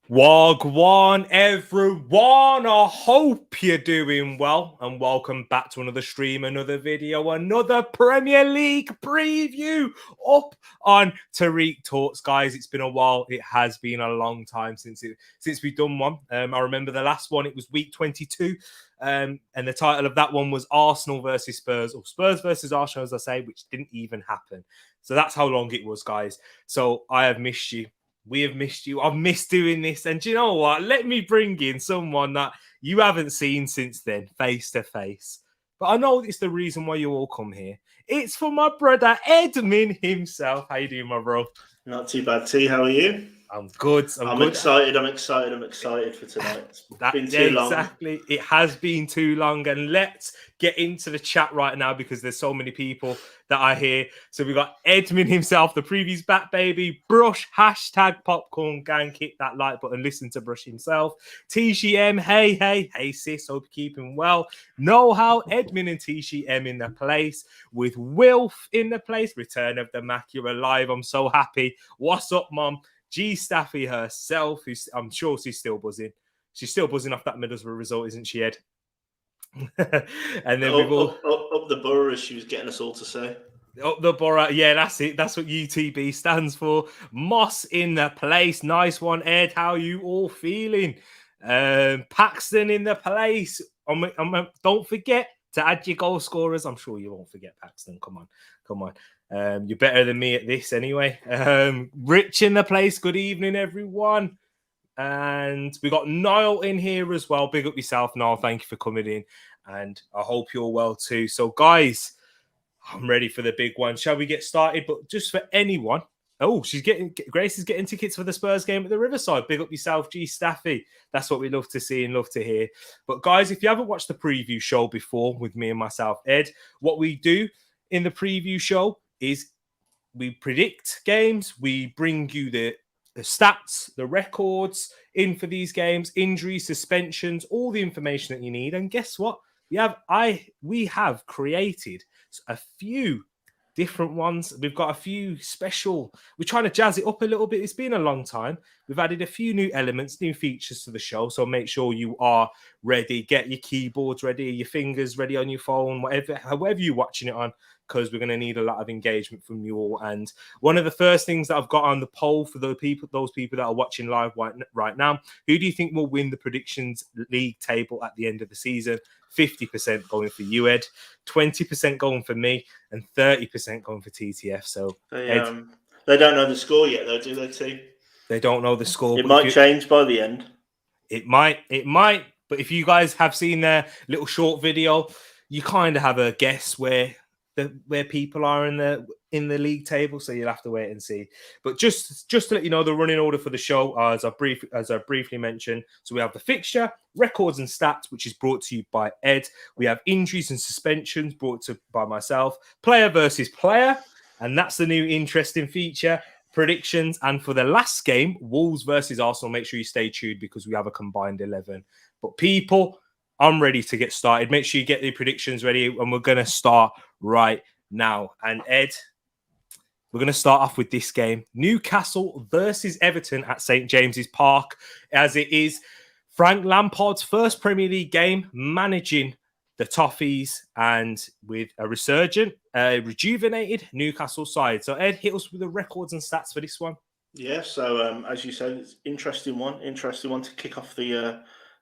Wagwan, everyone. I hope you're doing well, and welcome back to another stream, another video, another Premier League preview up on Tereak Talks, guys. It's been a while. It has been a long time since we've done one. I remember the last one. It was week 22, and the title of that one was Arsenal versus Spurs, or Spurs versus Arsenal, as I say, which didn't even happen. So that's how long it was, guys. So I have missed you. We have missed you. I've missed doing this. And do you know what? Let me bring in someone that you haven't seen since then, face to face. But I know it's the reason why you all come here. It's for my brother, Edmund himself. How you doing, my bro? Not too bad, T. How are you? I'm good. I'm excited. I'm excited for tonight. It's been too long. Exactly. It has been too long. And let's get into the chat right now because there's so many people that are here. So we've got Edmund himself, the preview's back, baby. Brush, hashtag popcorn gang. Hit that like button. Listen to Brush himself. TCM, hey, sis. Hope you're keeping well. Know how Edmund and TCM in the place with Wilf in the place. Return of the Mac. You're alive. I'm so happy. What's up, Mom? G Staffy herself, who's I'm sure she's still buzzing. She's still buzzing off that Middlesbrough result, isn't she, Ed? And then we've all up the borough, as she was getting us all to say. Up the borough, yeah, that's it. That's what UTB stands for. Moss in the place. Nice one, Ed. How are you all feeling? Paxton in the place. Don't forget to add your goal scorers. I'm sure you won't forget Paxton. Come on. You're better than me at this anyway. Rich in the place. Good evening, everyone. And we got Niall in here as well. Big up yourself, Niall. Thank you for coming in. And I hope you're well too. So, guys, I'm ready for the big one. Shall we get started? But just for anyone. Oh, Grace is getting tickets for the Spurs game at the Riverside. Big up yourself, G Staffy. That's what we love to see and love to hear. But guys, if you haven't watched the preview show before with me and myself, Ed, what we do in the preview show is we predict games. We bring you the stats, the records in for these games, injuries, suspensions, all the information that you need. And guess what? We have created a few different ones. We've got a few special. We're trying to jazz it up a little bit. It's been a long time. We've added a few new elements, new features to the show. So make sure you are ready. Get your keyboards ready, your fingers ready on your phone, however you're watching it on, because we're going to need a lot of engagement from you all. And one of the first things that I've got on the poll for those people that are watching live right now, who do you think will win the predictions league table at the end of the season? 50% going for you, Ed, 20% going for me, and 30% going for TTF. So they don't know the score yet, though, do they, T? They don't know the score. It might change by the end. It might. But if you guys have seen their little short video, you kind of have a guess where people are in the league table, so you'll have to wait and see. But just to let you know, the running order for the show, as I briefly mentioned, so we have the fixture, records and stats, which is brought to you by Ed. We have injuries and suspensions brought to by myself. Player versus player, and that's the new interesting feature. Predictions, and for the last game, Wolves versus Arsenal. Make sure you stay tuned because we have a combined 11. But people, I'm ready to get started. Make sure you get the predictions ready, and we're going to start right now. And Ed, we're going to start off with this game. Newcastle versus Everton at St. James's Park, as it is Frank Lampard's first Premier League game managing the Toffees and with a rejuvenated Newcastle side. So Ed, hit us with the records and stats for this one. Yeah, so as you said, it's interesting one to kick off the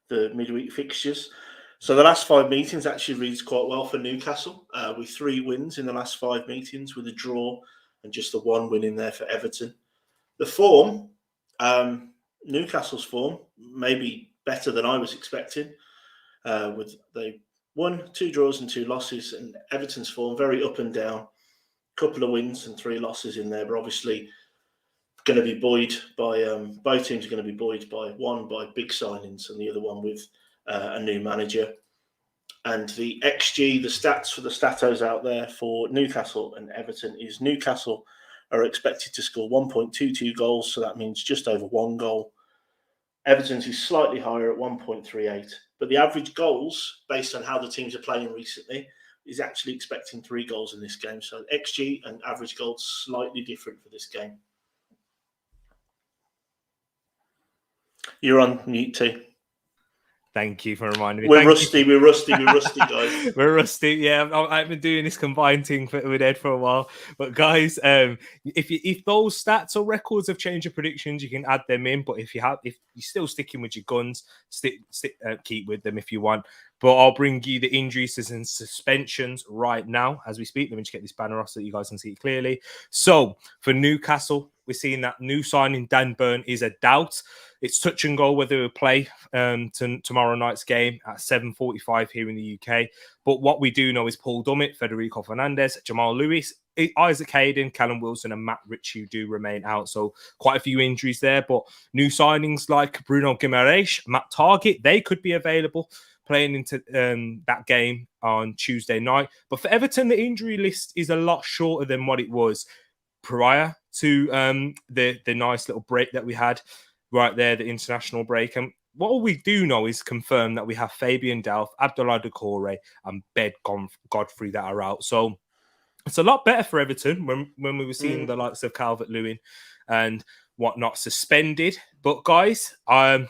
midweek fixtures. So the last 5 meetings actually reads quite well for Newcastle, with 3 wins in the last 5 meetings, with a draw and just the 1 win in there for Everton. The form, Newcastle's form, maybe better than I was expecting. They won 2 draws and 2 losses, and Everton's form very up and down. Couple of wins and 3 losses in there, but obviously going to be buoyed by both teams are going to be buoyed by one by big signings and the other one with a new manager. And the XG, the stats for the statos out there for Newcastle and Everton is Newcastle are expected to score 1.22 goals, so that means just over 1 goal. Everton's is slightly higher at 1.38, but the average goals, based on how the teams are playing recently, is actually expecting 3 goals in this game. So XG and average goals slightly different for this game. You're on mute too. Thank you for reminding me. We're rusty, guys. We're rusty. Yeah, I've been doing this combined thing with Ed for a while. But guys, if those stats or records have changed your predictions, you can add them in. But if you're still sticking with your guns, keep with them if you want. But I'll bring you the injuries and suspensions right now as we speak. Let me just get this banner off so that you guys can see it clearly. So for Newcastle, we're seeing that new signing Dan Burn is a doubt. It's touch and go whether he'll play tomorrow night's game at 7:45 here in the UK. But what we do know is Paul Dummett, Federico Fernandez, Jamal Lewis, Isaac Hayden, Callum Wilson, and Matt Ritchie do remain out. So quite a few injuries there. But new signings like Bruno Guimaraes, Matt Targett, they could be available playing into that game on Tuesday night. But for Everton, the injury list is a lot shorter than what it was prior to the nice little break that we had right there, the international break. And what we do know is confirm that we have Fabian Delph, Abdullah Doucouré, and Bed Godfrey that are out. So it's a lot better for Everton when we were seeing the likes of Calvert-Lewin and whatnot suspended. But guys,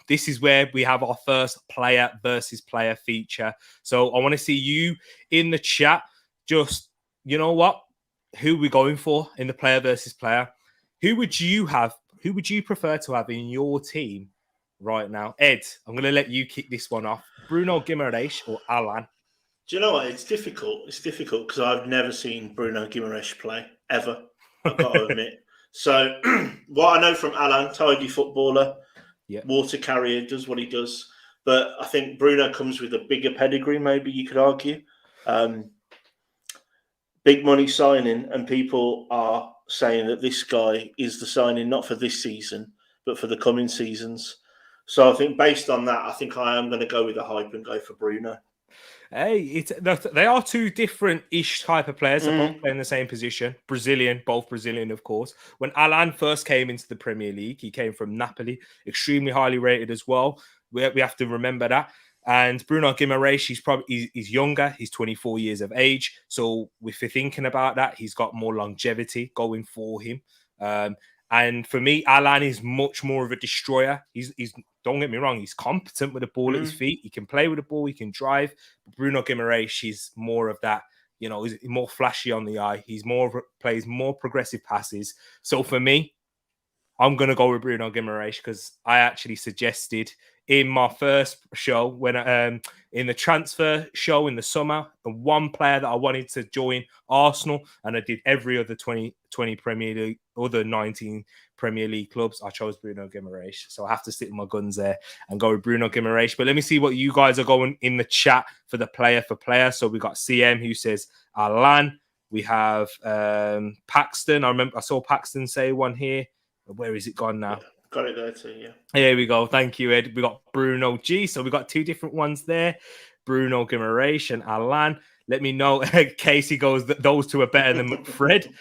this is where we have our first player versus player feature. So I want to see you in the chat. Just, you know what? Who are we going for in the player versus player? Who would you prefer to have in your team right now? Ed, I'm going to let you kick this one off. Bruno Guimaraes or Alan? Do you know what? It's difficult. It's difficult because I've never seen Bruno Guimaraes play, ever. I've got to admit. So what I know from Alan, tidy footballer, water carrier, does what he does. But I think Bruno comes with a bigger pedigree, maybe you could argue. Big money signing, and people are saying that this guy is the signing not for this season, but for the coming seasons. So I think based on that, I think I am going to go with the hype and go for Bruno. Hey, they are two different-ish type of players. They're both playing the same position. Both Brazilian, of course. When Alan first came into the Premier League, he came from Napoli, extremely highly rated as well. We have to remember that. And Bruno Guimaraes, he's younger. He's 24 years of age. So if you're thinking about that, he's got more longevity going for him. And for me, Alan is much more of a destroyer. He's don't get me wrong, he's competent with the ball at his feet. He can play with the ball. He can drive. But Bruno Guimaraes is more of that. You know, he's more flashy on the eye. Plays more progressive passes. So for me, I'm going to go with Bruno Guimaraes because I actually suggested in my first show, when in the transfer show in the summer, the one player that I wanted to join Arsenal, and I did every other 20 Premier League, other 19 Premier League clubs, I chose Bruno Guimaraes. So I have to stick with my guns there and go with Bruno Guimaraes. But let me see what you guys are going in the chat for the player for player. So we got CM who says Alan. We have Paxton. I saw Paxton say one here. Where is it gone now? Yeah, got it there too, yeah. Here we go. Thank you, Ed. We got Bruno G. So we got two different ones there. Bruno Guimaraes and Alan. Let me know. Casey goes, those two are better than Fred.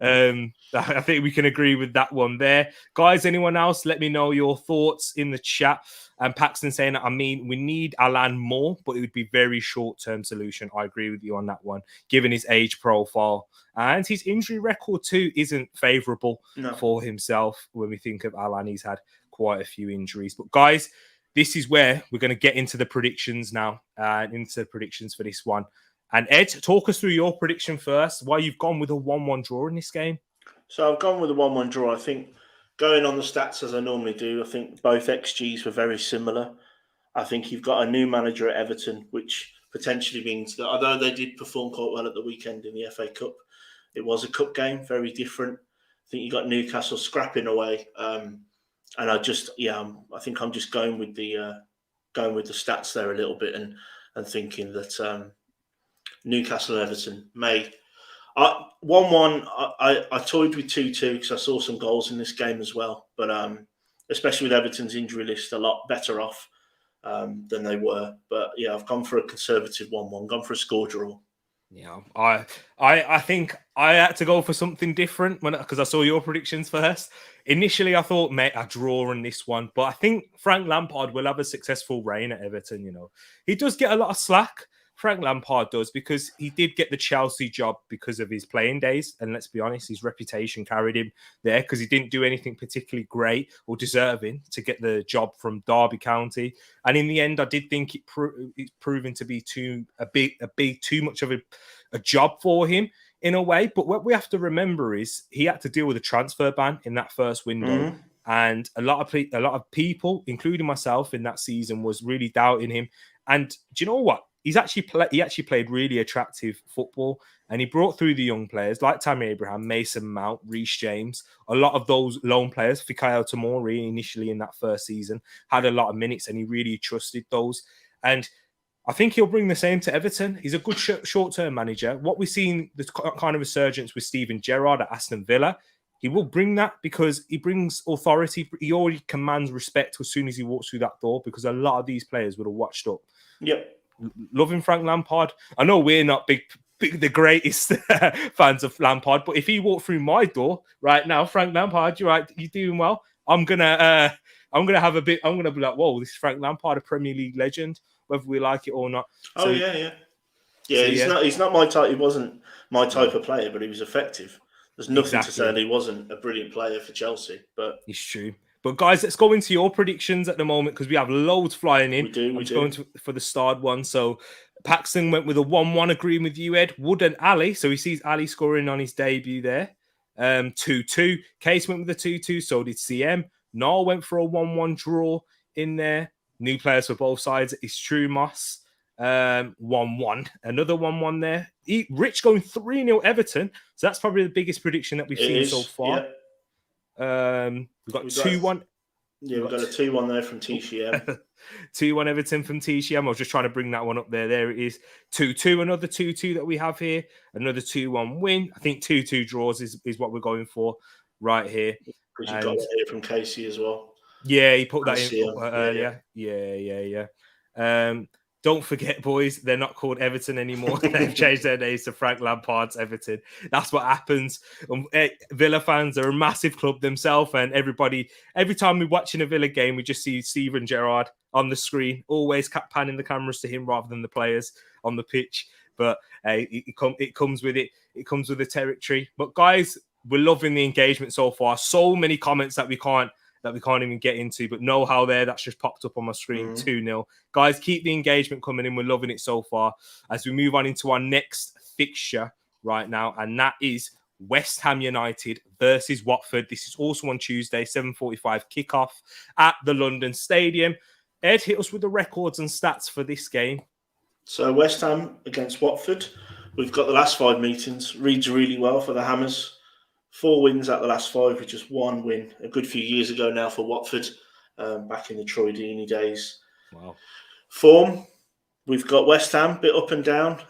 I think we can agree with that one there. Guys, anyone else? Let me know your thoughts in the chat. And Paxton saying, we need Alan more, but it would be very short-term solution. I agree with you on that one, given his age profile. And his injury record, too, isn't favourable for himself. When we think of Alan, he's had quite a few injuries. But, guys, this is where we're going to get into the predictions now, into the predictions for this one. And, Ed, talk us through your prediction first, why you've gone with a 1-1 draw in this game. So I've gone with a 1-1 draw. I think going on the stats as I normally do, I think both XGs were very similar. I think you've got a new manager at Everton, which potentially means that although they did perform quite well at the weekend in the FA Cup, it was a cup game, very different. I think you got Newcastle scrapping away. And I think I'm just going with the stats there a little bit and thinking that Newcastle and Everton may 1-1. I toyed with 2-2 because I saw some goals in this game as well. But especially with Everton's injury list, a lot better off than they were. But yeah, I've gone for a conservative 1-1, gone for a score draw. Yeah, I think I had to go for something different because I saw your predictions first. Initially, I thought, mate, a draw in this one, but I think Frank Lampard will have a successful reign at Everton. You know, he does get a lot of slack Frank Lampard does, because he did get the Chelsea job because of his playing days. And let's be honest, his reputation carried him there because he didn't do anything particularly great or deserving to get the job from Derby County. And in the end, I did think it's proven to be too much of a job for him in a way. But what we have to remember is he had to deal with a transfer ban in that first window. And a lot of people, including myself in that season, was really doubting him. And do you know what? He actually played really attractive football, and he brought through the young players like Tammy Abraham, Mason Mount, Reece James. A lot of those loan players, Fikayo Tomori initially in that first season, had a lot of minutes, and he really trusted those. And I think he'll bring the same to Everton. He's a good short-term manager. What we've seen, the kind of resurgence with Steven Gerrard at Aston Villa, he will bring that because he brings authority. He already commands respect as soon as he walks through that door, because a lot of these players would have watched up. Yep. Loving Frank Lampard. I know we're not the greatest fans of Lampard, but if he walked through my door right now, Frank Lampard, you're doing well. I'm gonna be like, whoa, this is Frank Lampard, a Premier League legend, whether we like it or not. He's not my type. He wasn't my type of player, but he was effective. There's nothing to say that he wasn't a brilliant player for Chelsea, but it's true. But guys, let's go into your predictions at the moment, because we have loads flying in. I'm just going for the start one. So Paxton went with a 1-1, agreeing with you, Ed. Wood and Ali. So he sees Ali scoring on his debut there. 2-2. Case went with a 2-2. So did CM. Noel went for a 1-1 draw in there. New players for both sides. It's true, Moss. 1-1. Another 1-1 there. Rich going 3-0 Everton. So that's probably the biggest prediction that we've seen so far. Yeah. We've got 2-1. Yeah, we've got a 2-1 there from TCM. 2-1 Everton from TCM. I was just trying to bring that one up there. There it is. 2-2. Another 2-2 that we have here. Another 2-1 win. I think 2-2 draws is what we're going for right here. Because you've got that here from Casey as well. Yeah, he put that in earlier. Yeah. Don't forget, boys, they're not called Everton anymore. They've changed their names to Frank Lampard's Everton. That's what happens. Villa fans are a massive club themselves, and every time we're watching a Villa game, we just see Steven Gerrard on the screen, always panning the cameras to him rather than the players on the pitch. But it comes with it. It comes with the territory. But guys, we're loving the engagement so far. So many comments that we can't even get into, but know how that's just popped up on my screen. 2-0. Guys, keep the engagement coming in. We're loving it so far as we move on into our next fixture right now, and that is West Ham United versus Watford. This is also on Tuesday, 7:45 kickoff at the London Stadium. Ed, hit us with the records and stats for this game. So West Ham against Watford. We've got the last 5 meetings. Reads really well for the Hammers. 4 wins out the last 5 with just 1 win. A good few years ago now for Watford, back in the Troy Deeney days. Wow. Form, we've got West Ham, bit up and down.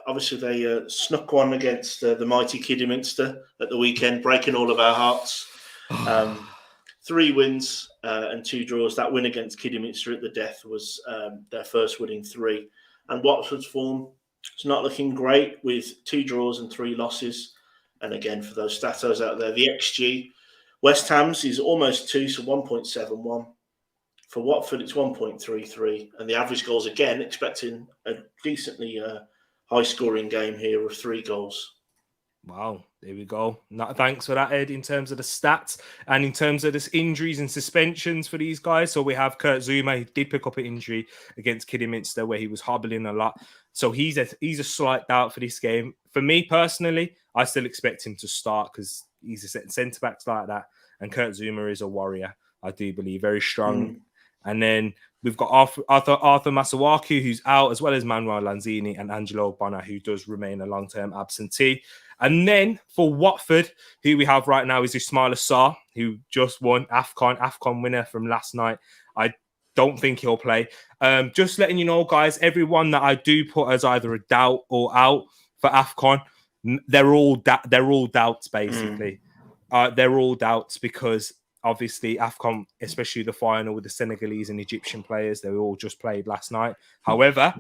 Obviously, they snuck one against the mighty Kidderminster at the weekend, breaking all of our hearts. 3 wins and 2 draws. That win against Kidderminster at the death was their first win in 3. And Watford's form, it's not looking great with 2 draws and 3 losses. And again, for those statos out there, the XG, West Ham's is almost 2, so 1.71. For Watford, it's 1.33. And the average goals, again, expecting a decently high-scoring game here of 3 goals. Wow, there we go. Thanks for that, Ed, in terms of the stats and in terms of the injuries and suspensions for these guys. So we have Kurt Zouma. He did pick up an injury against Kidderminster where he was hobbling a lot. So he's a slight doubt for this game. For me personally, I still expect him to start because he's a centre-back like that. And Kurt Zouma is a warrior, I do believe, very strong. And then we've got Arthur Masuaku, who's out, as well as Manuel Lanzini and Angelo Bonner, who does remain a long-term absentee. And then for Watford, who we have right now is Ismaila Sarr, who just won AFCON winner from last night. I don't think he'll play. Just letting you know, guys, everyone that I do put as either a doubt or out for AFCON, they're all doubts, basically. They're all doubts because obviously AFCON, especially the final with the Senegalese and Egyptian players, they all just played last night. However,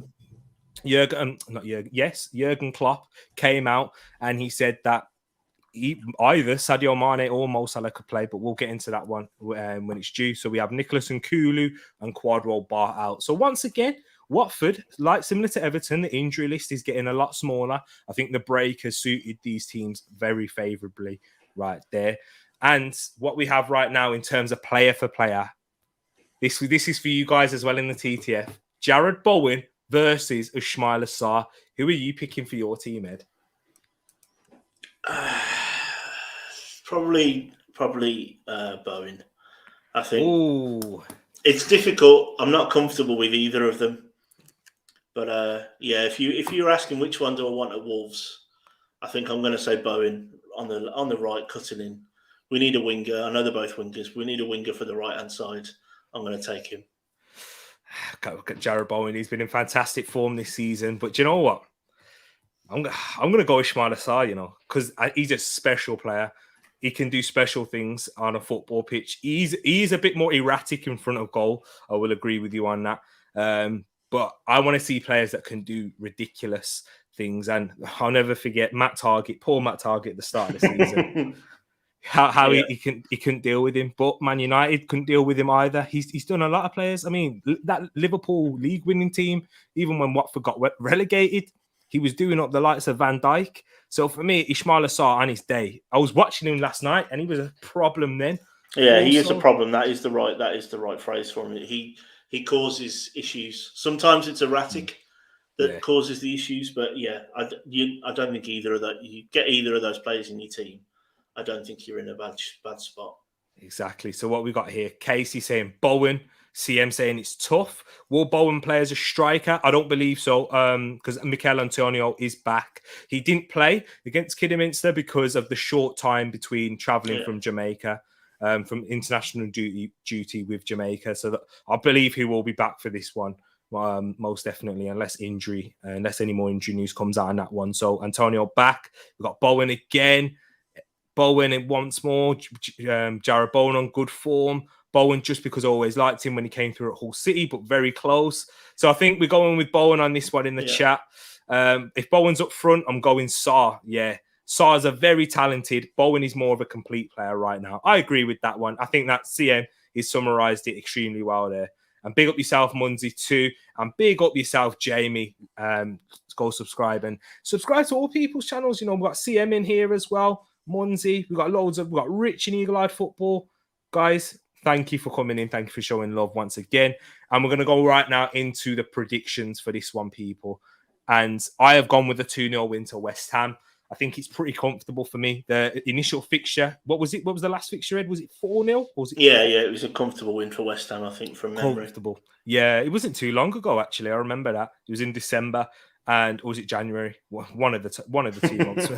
Jurgen Klopp came out and he said that either Sadio Mane or Mo Salah could play, but we'll get into that one when it's due. So we have Nicholas Nkulu and Quadro Bar out. So once again, Watford, like similar to Everton, the injury list is getting a lot smaller. I think the break has suited these teams very favourably right there. And what we have right now in terms of player for player, this is for you guys as well in the TTF. Jared Bowen versus Ismaila Sarr. Who are you picking for your team, Ed? Probably Bowen. I think. Ooh. It's difficult. I'm not comfortable with either of them. But yeah, if you're asking which one do I want at Wolves, I think I'm going to say Bowen on the right, cutting in. We need a winger. I know they're both wingers. We need a winger for the right hand side. I'm going to take him. Jared Bowen, he's been in fantastic form this season. But do you know what? I'm going to go Ismaila Sarr, because he's a special player. He can do special things on a football pitch. He's a bit more erratic in front of goal. I will agree with you on that. But I want to see players that can do ridiculous things. And I'll never forget poor Matt Target at the start of the season. How he couldn't deal with him. But Man United couldn't deal with him either. He's done a lot of players. I mean, that Liverpool league winning team, even when Watford got relegated, he was doing up the likes of Van Dijk. So for me, Ismaila Sarr on his day, I was watching him last night, and he was a problem then. Yeah, he is a problem. That is the right phrase for him. He causes issues. Sometimes it's erratic that causes the issues, but yeah, I don't think either of that. You get either of those players in your team, I don't think you're in a bad spot. Exactly. So what we got here, Casey saying Bowen, CM saying it's tough. Will Bowen play as a striker? I don't believe so, because Mikel Antonio is back. He didn't play against Kidderminster because of the short time between travelling from Jamaica, from international duty with Jamaica. So I believe he will be back for this one, most definitely, unless any more injury news comes out on that one. So Antonio back. We've got Bowen again. Bowen once more. Jared Bowen on good form. Bowen, just because I always liked him when he came through at Hull City, but very close. So I think we're going with Bowen on this one in the chat. If Bowen's up front, I'm going Sarr. Yeah, Sarr's a very talented. Bowen is more of a complete player right now. I agree with that one. I think that CM has summarised it extremely well there. And big up yourself, Munzi, too. And big up yourself, Jamie. Go subscribe to all people's channels. We've got CM in here as well. Munzi, we've got Rich in Eagle Eyed Football. Guys, thank you for coming in. Thank you for showing love once again. And we're going to go right now into the predictions for this one, people. And I have gone with a 2-0 win to West Ham. I think it's pretty comfortable for me. The initial fixture, what was it? What was the last fixture, Ed? Was it 4-0? Or was it? Yeah, it was a comfortable win for West Ham, I think, from memory. Comfortable. Yeah, it wasn't too long ago, actually. I remember that. It was in December. And or was it January? One of the 2 months.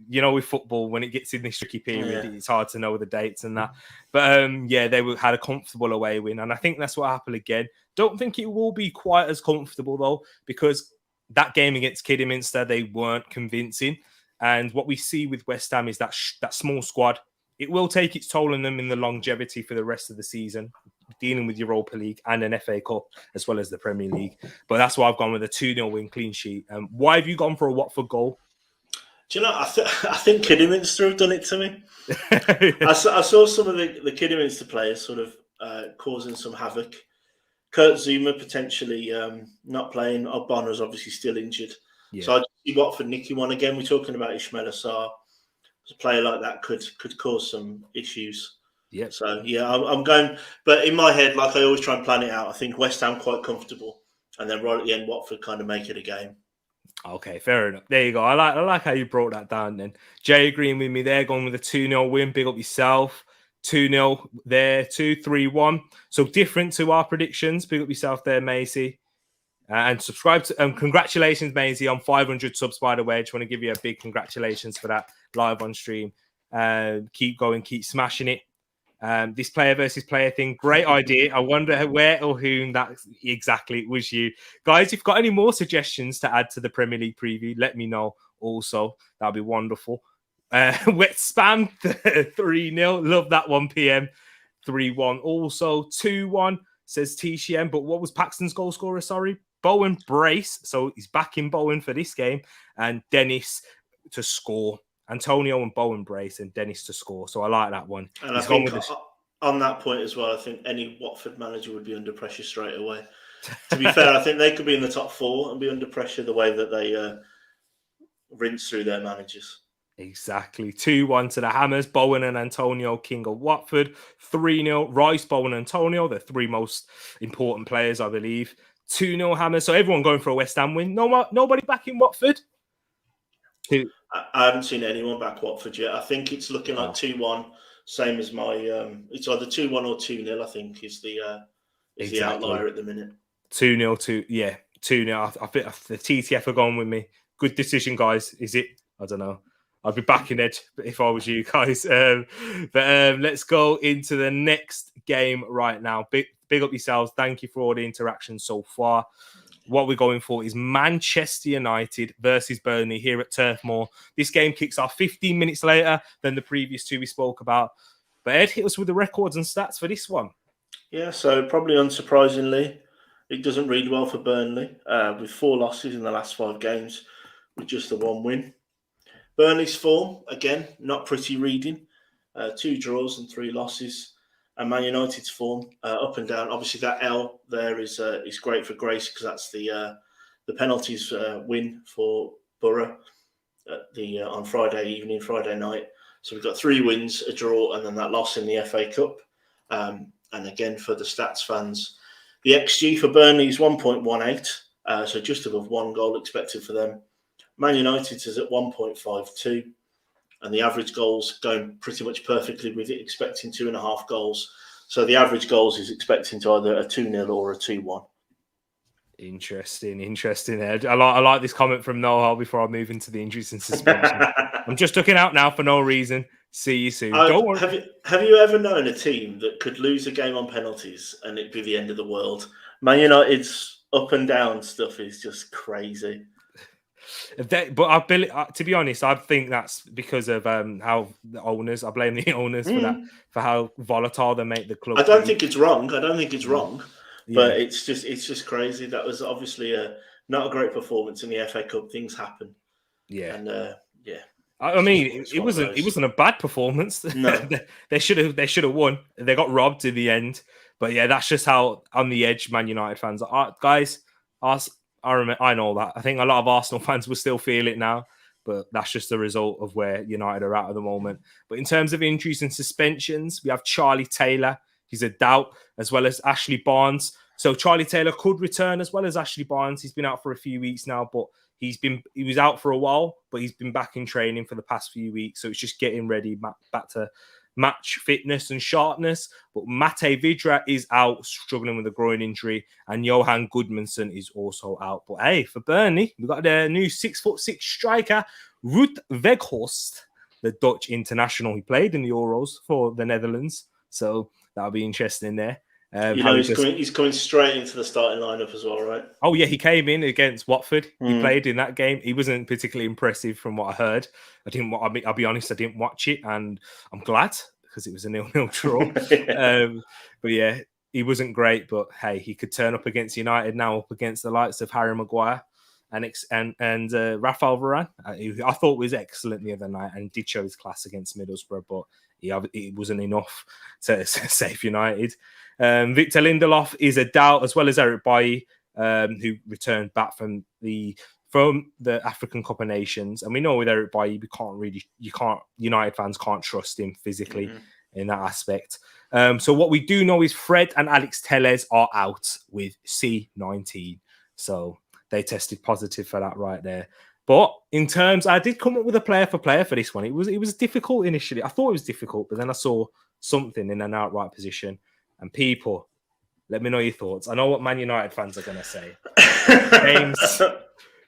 With football, when it gets in this tricky period, it's hard to know the dates and that. But they had a comfortable away win, and I think that's what happened again. Don't think it will be quite as comfortable though, because that game against Kidderminster, they weren't convincing. And what we see with West Ham is that small squad. It will take its toll on them in the longevity for the rest of the season, dealing with Europa League and an FA Cup, as well as the Premier League. But that's why I've gone with a 2-0 win, clean sheet. Why have you gone for a Watford goal? Do you know, I think Kidderminster have done it to me. I saw some of the Kidderminster players sort of causing some havoc. Kurt Zuma potentially not playing. Ogbonna's obviously still injured. Yeah. So I see Watford nicking one again. We're talking about Ismaila Sarr. A player like that could cause some issues. Yeah. So yeah, I'm going, but in my head, like I always try and plan it out, I think West Ham quite comfortable, and then right at the end, Watford kind of make it a game. Okay, fair enough. There you go. I like how you brought that down. Then Jay agreeing with me there, going with a 2-0 win. Big up yourself. 2-0 there, 2-3-1. So different to our predictions. Big up yourself there, Macy. And subscribe to congratulations, Maisie, on 500 subs, by the way. I just want to give you a big congratulations for that live on stream. Keep going, keep smashing it. This player versus player thing, great idea. I wonder where or whom that exactly was you. Guys, if you've got any more suggestions to add to the Premier League preview, let me know also. That'll be wonderful. Wet Spam 3-0. Love that 1 p.m. 3-1. Also 2-1 says TCM. But what was Paxton's goal scorer? Sorry. Bowen brace, so he's backing Bowen for this game, and Dennis to score. Antonio and Bowen brace, and Dennis to score. So I like that one. And I think on that point as well, I think any Watford manager would be under pressure straight away. To be fair, I think they could be in the top 4 and be under pressure the way that they rinse through their managers. Exactly. 2-1 to the Hammers. Bowen and Antonio, King of Watford. 3-0. Rice, Bowen, and Antonio, the 3 most important players, I believe. 2-0 Hammers. So everyone going for a West Ham win. Nobody back in Watford. I haven't seen anyone back Watford yet. I think it's looking like 2-1, same as my. It's either 2-1 or 2-0. I think is the outlier at the minute. 2-0 2-0. I think the TTF are going with me. Good decision, guys. Is it? I don't know. I'd be backing it if I was you guys. But let's go into the next game right now. Big up yourselves. Thank you for all the interactions so far. What we're going for is Manchester United versus Burnley here at Turf Moor. This game kicks off 15 minutes later than the previous 2 we spoke about. But Ed, hit us with the records and stats for this one. Yeah, so probably unsurprisingly, it doesn't read well for Burnley, with 4 losses in the last 5 games, with just the 1 win. Burnley's form, again, not pretty reading. 2 draws and 3 losses. And Man United's form, up and down. Obviously, that L there is great for Grace because that's the penalties win for Borough on Friday evening, Friday night. So we've got 3 wins, a draw, and then that loss in the FA Cup. And again, for the stats fans, the XG for Burnley is 1.18, so just above 1 goal expected for them. Man United is at 1.52. And the average goals going pretty much perfectly with it, expecting 2.5 goals. So the average goals is expecting to either a 2-0 or a 2-1. Interesting, Ed. I like this comment from Noel before I move into the injuries and suspension. I'm just looking out now for no reason. See you soon. Don't worry. Have you ever known a team that could lose a game on penalties and it'd be the end of the world? Man United's up and down stuff is just crazy. But to be honest, I think that's because of how the owners. I blame the owners for that, for how volatile they make the club. I don't think it's wrong. But it's just crazy. That was obviously not a great performance in the FA Cup. Things happen. Yeah, and I mean, it wasn't a bad performance. No, they should have won. They got robbed in the end. But yeah, that's just how on the edge Man United fans are. Guys, I know that. I think a lot of Arsenal fans will still feel it now, but that's just the result of where United are at the moment. But in terms of injuries and suspensions, we have Charlie Taylor. He's a doubt, as well as Ashley Barnes. So Charlie Taylor could return as well as Ashley Barnes. He's been out for a few weeks now, but he was out for a while, but he's been back in training for the past few weeks. So it's just getting ready back to match fitness and sharpness. But Mate Vidra is out, struggling with a groin injury, and Johan Goodmanson is also out. But hey, for Burnley, we've got their new 6'6" striker, Ruud Weghorst, the Dutch international. He played in the Euros for the Netherlands, so that'll be interesting there. He's coming straight into the starting lineup as well, right? Oh yeah, he came in against Watford. He played in that game. He wasn't particularly impressive from what I heard. I'll be honest, I didn't watch it, and I'm glad because it was a 0-0 draw. But yeah, he wasn't great. But hey, he could turn up against United now, up against the likes of Harry Mcguire and Rafael Varane, who I thought was excellent the other night and did show his class against Middlesbrough, but it wasn't enough to save United. Victor Lindelof is a doubt, as well as Eric Bailly, who returned back from the African Cup of Nations. And we know with Eric Bailly, United fans can't trust him physically in that aspect. So what we do know is Fred and Alex Telles are out with C19. So they tested positive for that right there. But in terms, I did come up with a player for this one. It was difficult initially. I thought it was difficult, but then I saw something in an outright position. And people, let me know your thoughts. I know what Man United fans are going to say.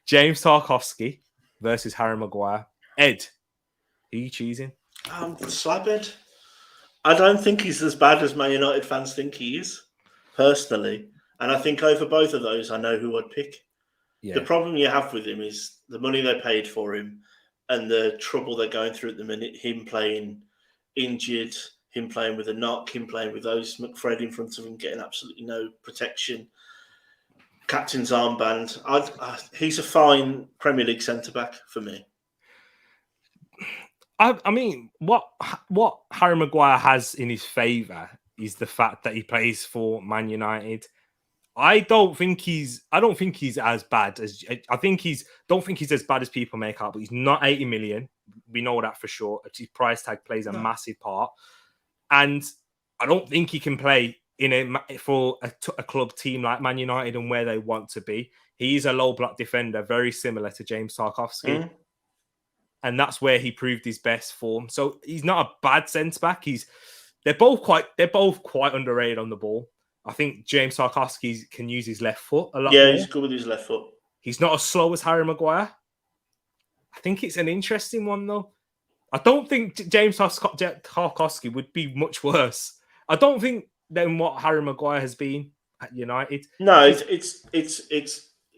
James Tarkowski versus Harry Mcguire. Ed, who are you choosing? Slabhead. I don't think he's as bad as Man United fans think he is, personally. And I think over both of those, I know who I'd pick. Yeah. The problem you have with him is the money they paid for him and the trouble they're going through at the minute. Him playing injured, him playing with a knock, him playing with those McFred in front of him, getting absolutely no protection. Captain's armband. He's a fine Premier League centre-back for me. I mean, what Harry Mcguire has in his favour is the fact that he plays for Man United. I don't think he's as bad as don't think he's as bad as people make out, but he's not 80 million. We know that for sure. His price tag plays a massive part. And I don't think he can play for a club team like Man United and where they want to be. He's a low block defender, very similar to James Tarkowski. And that's where he proved his best form. So he's not a bad centre-back. They're both quite underrated on the ball. I think James Tarkowski can use his left foot a lot more. Yeah, he's good with his left foot. He's not as slow as Harry Maguire. I think it's an interesting one, though. I don't think James Tarkowski would be much worse. I don't think than what Harry Maguire has been at United. No, it's.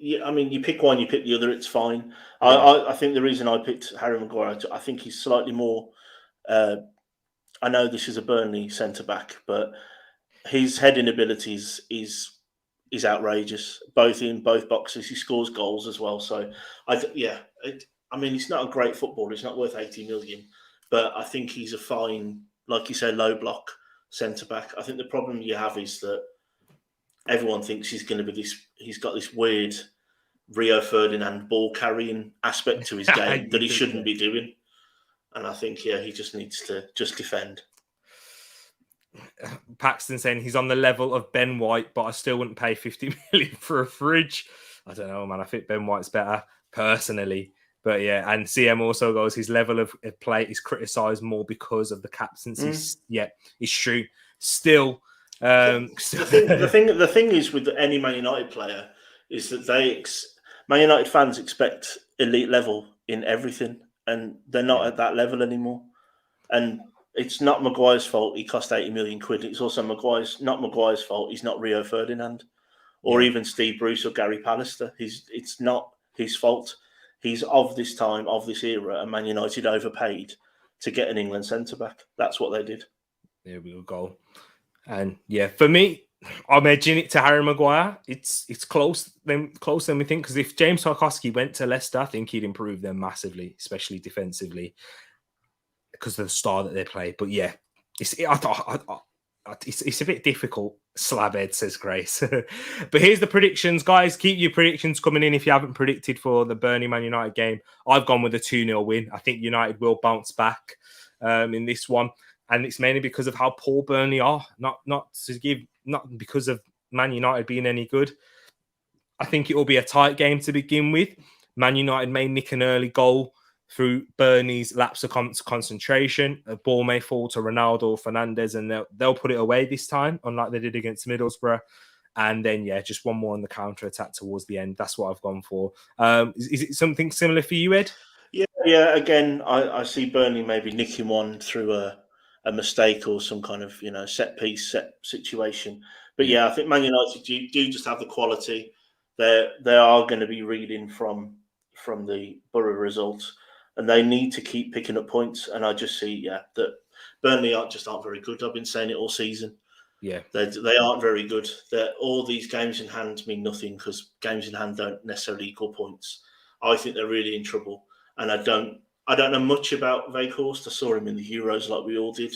Yeah, I mean, you pick one, you pick the other. It's fine. Yeah. I think the reason I picked Harry Maguire, I think he's slightly more. I know this is a Burnley centre back, but his heading abilities is outrageous. In both boxes, he scores goals as well. So, I mean, he's not a great footballer. He's not worth 80 million, but I think he's a fine, like you say, low block centre back. I think the problem you have is that everyone thinks he's going to be this. He's got this weird Rio Ferdinand ball carrying aspect to his game that he shouldn't be doing. And I think, he just needs to just defend. Paxton saying he's on the level of Ben White, but I still wouldn't pay 50 million for a fridge. I don't know, man. I think Ben White's better personally. But yeah, and CM also goes, his level of play is criticised more because of the captaincy. It's true. Still, the thing is with any Man United player is that Man United fans expect elite level in everything, and they're not at that level anymore. And it's not Maguire's fault he cost 80 million quid. It's also not Maguire's fault he's not Rio Ferdinand or even Steve Bruce or Gary Pallister. It's not his fault. He's of this time, of this era, and Man United overpaid to get an England centre-back. That's what they did. There we go. And for me, I'm edging it to Harry Maguire. It's closer than we think, because if James Tarkowski went to Leicester, I think he'd improve them massively, especially defensively, because of the style that they play. But it's a bit difficult. Slabhead, says Grace. But here's the predictions, guys. Keep your predictions coming in if you haven't predicted for the Burnley Man United game. I've gone with a 2-0 win. I think United will bounce back in this one. And it's mainly because of how poor Burnley are, not because of Man United being any good. I think it will be a tight game to begin with. Man United may nick an early goal through Burnley's lapse of concentration. A ball may fall to Ronaldo or Fernandes, and they'll put it away this time, unlike they did against Middlesbrough. And then, just one more on the counter-attack towards the end. That's what I've gone for. Is it something similar for you, Ed? Yeah. Again, I see Burnley maybe nicking one through a mistake or some kind of set situation. But I think Man United do just have the quality. They are going to be reading from the Borough results, and they need to keep picking up points. And I just see that Burnley aren't very good. I've been saying it all season. Yeah, they aren't very good. All these games in hand mean nothing, because games in hand don't necessarily equal points. I think they're really in trouble, and I don't know much about Weghorst. I saw him in the Euros like we all did.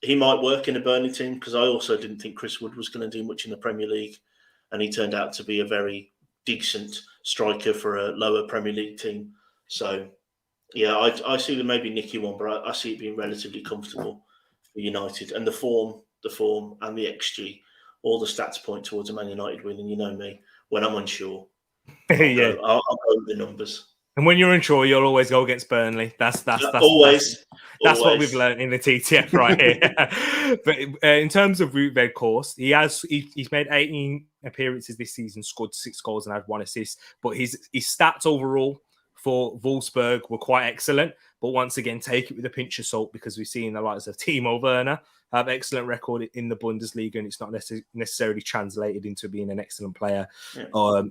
He might work in a Burnley team, because I also didn't think Chris Wood was going to do much in the Premier League, and he turned out to be a very decent striker for a lower Premier League team. So, I see them maybe nicky one, but I see it being relatively comfortable for United. And the form and the XG, all the stats point towards a Man United win. And you know me, when I'm unsure, I'll go with the numbers. And when you're unsure, you'll always go against Burnley. That's always. That's what we've learned in the TTF right here. But in terms of Ruud Weghorst, he's made 18 appearances this season, scored 6 goals and had 1 assist. But his stats overall for Wolfsburg were quite excellent. But once again, take it with a pinch of salt, because we've seen the likes of Timo Werner have excellent record in the Bundesliga, and it's not necessarily translated into being an excellent player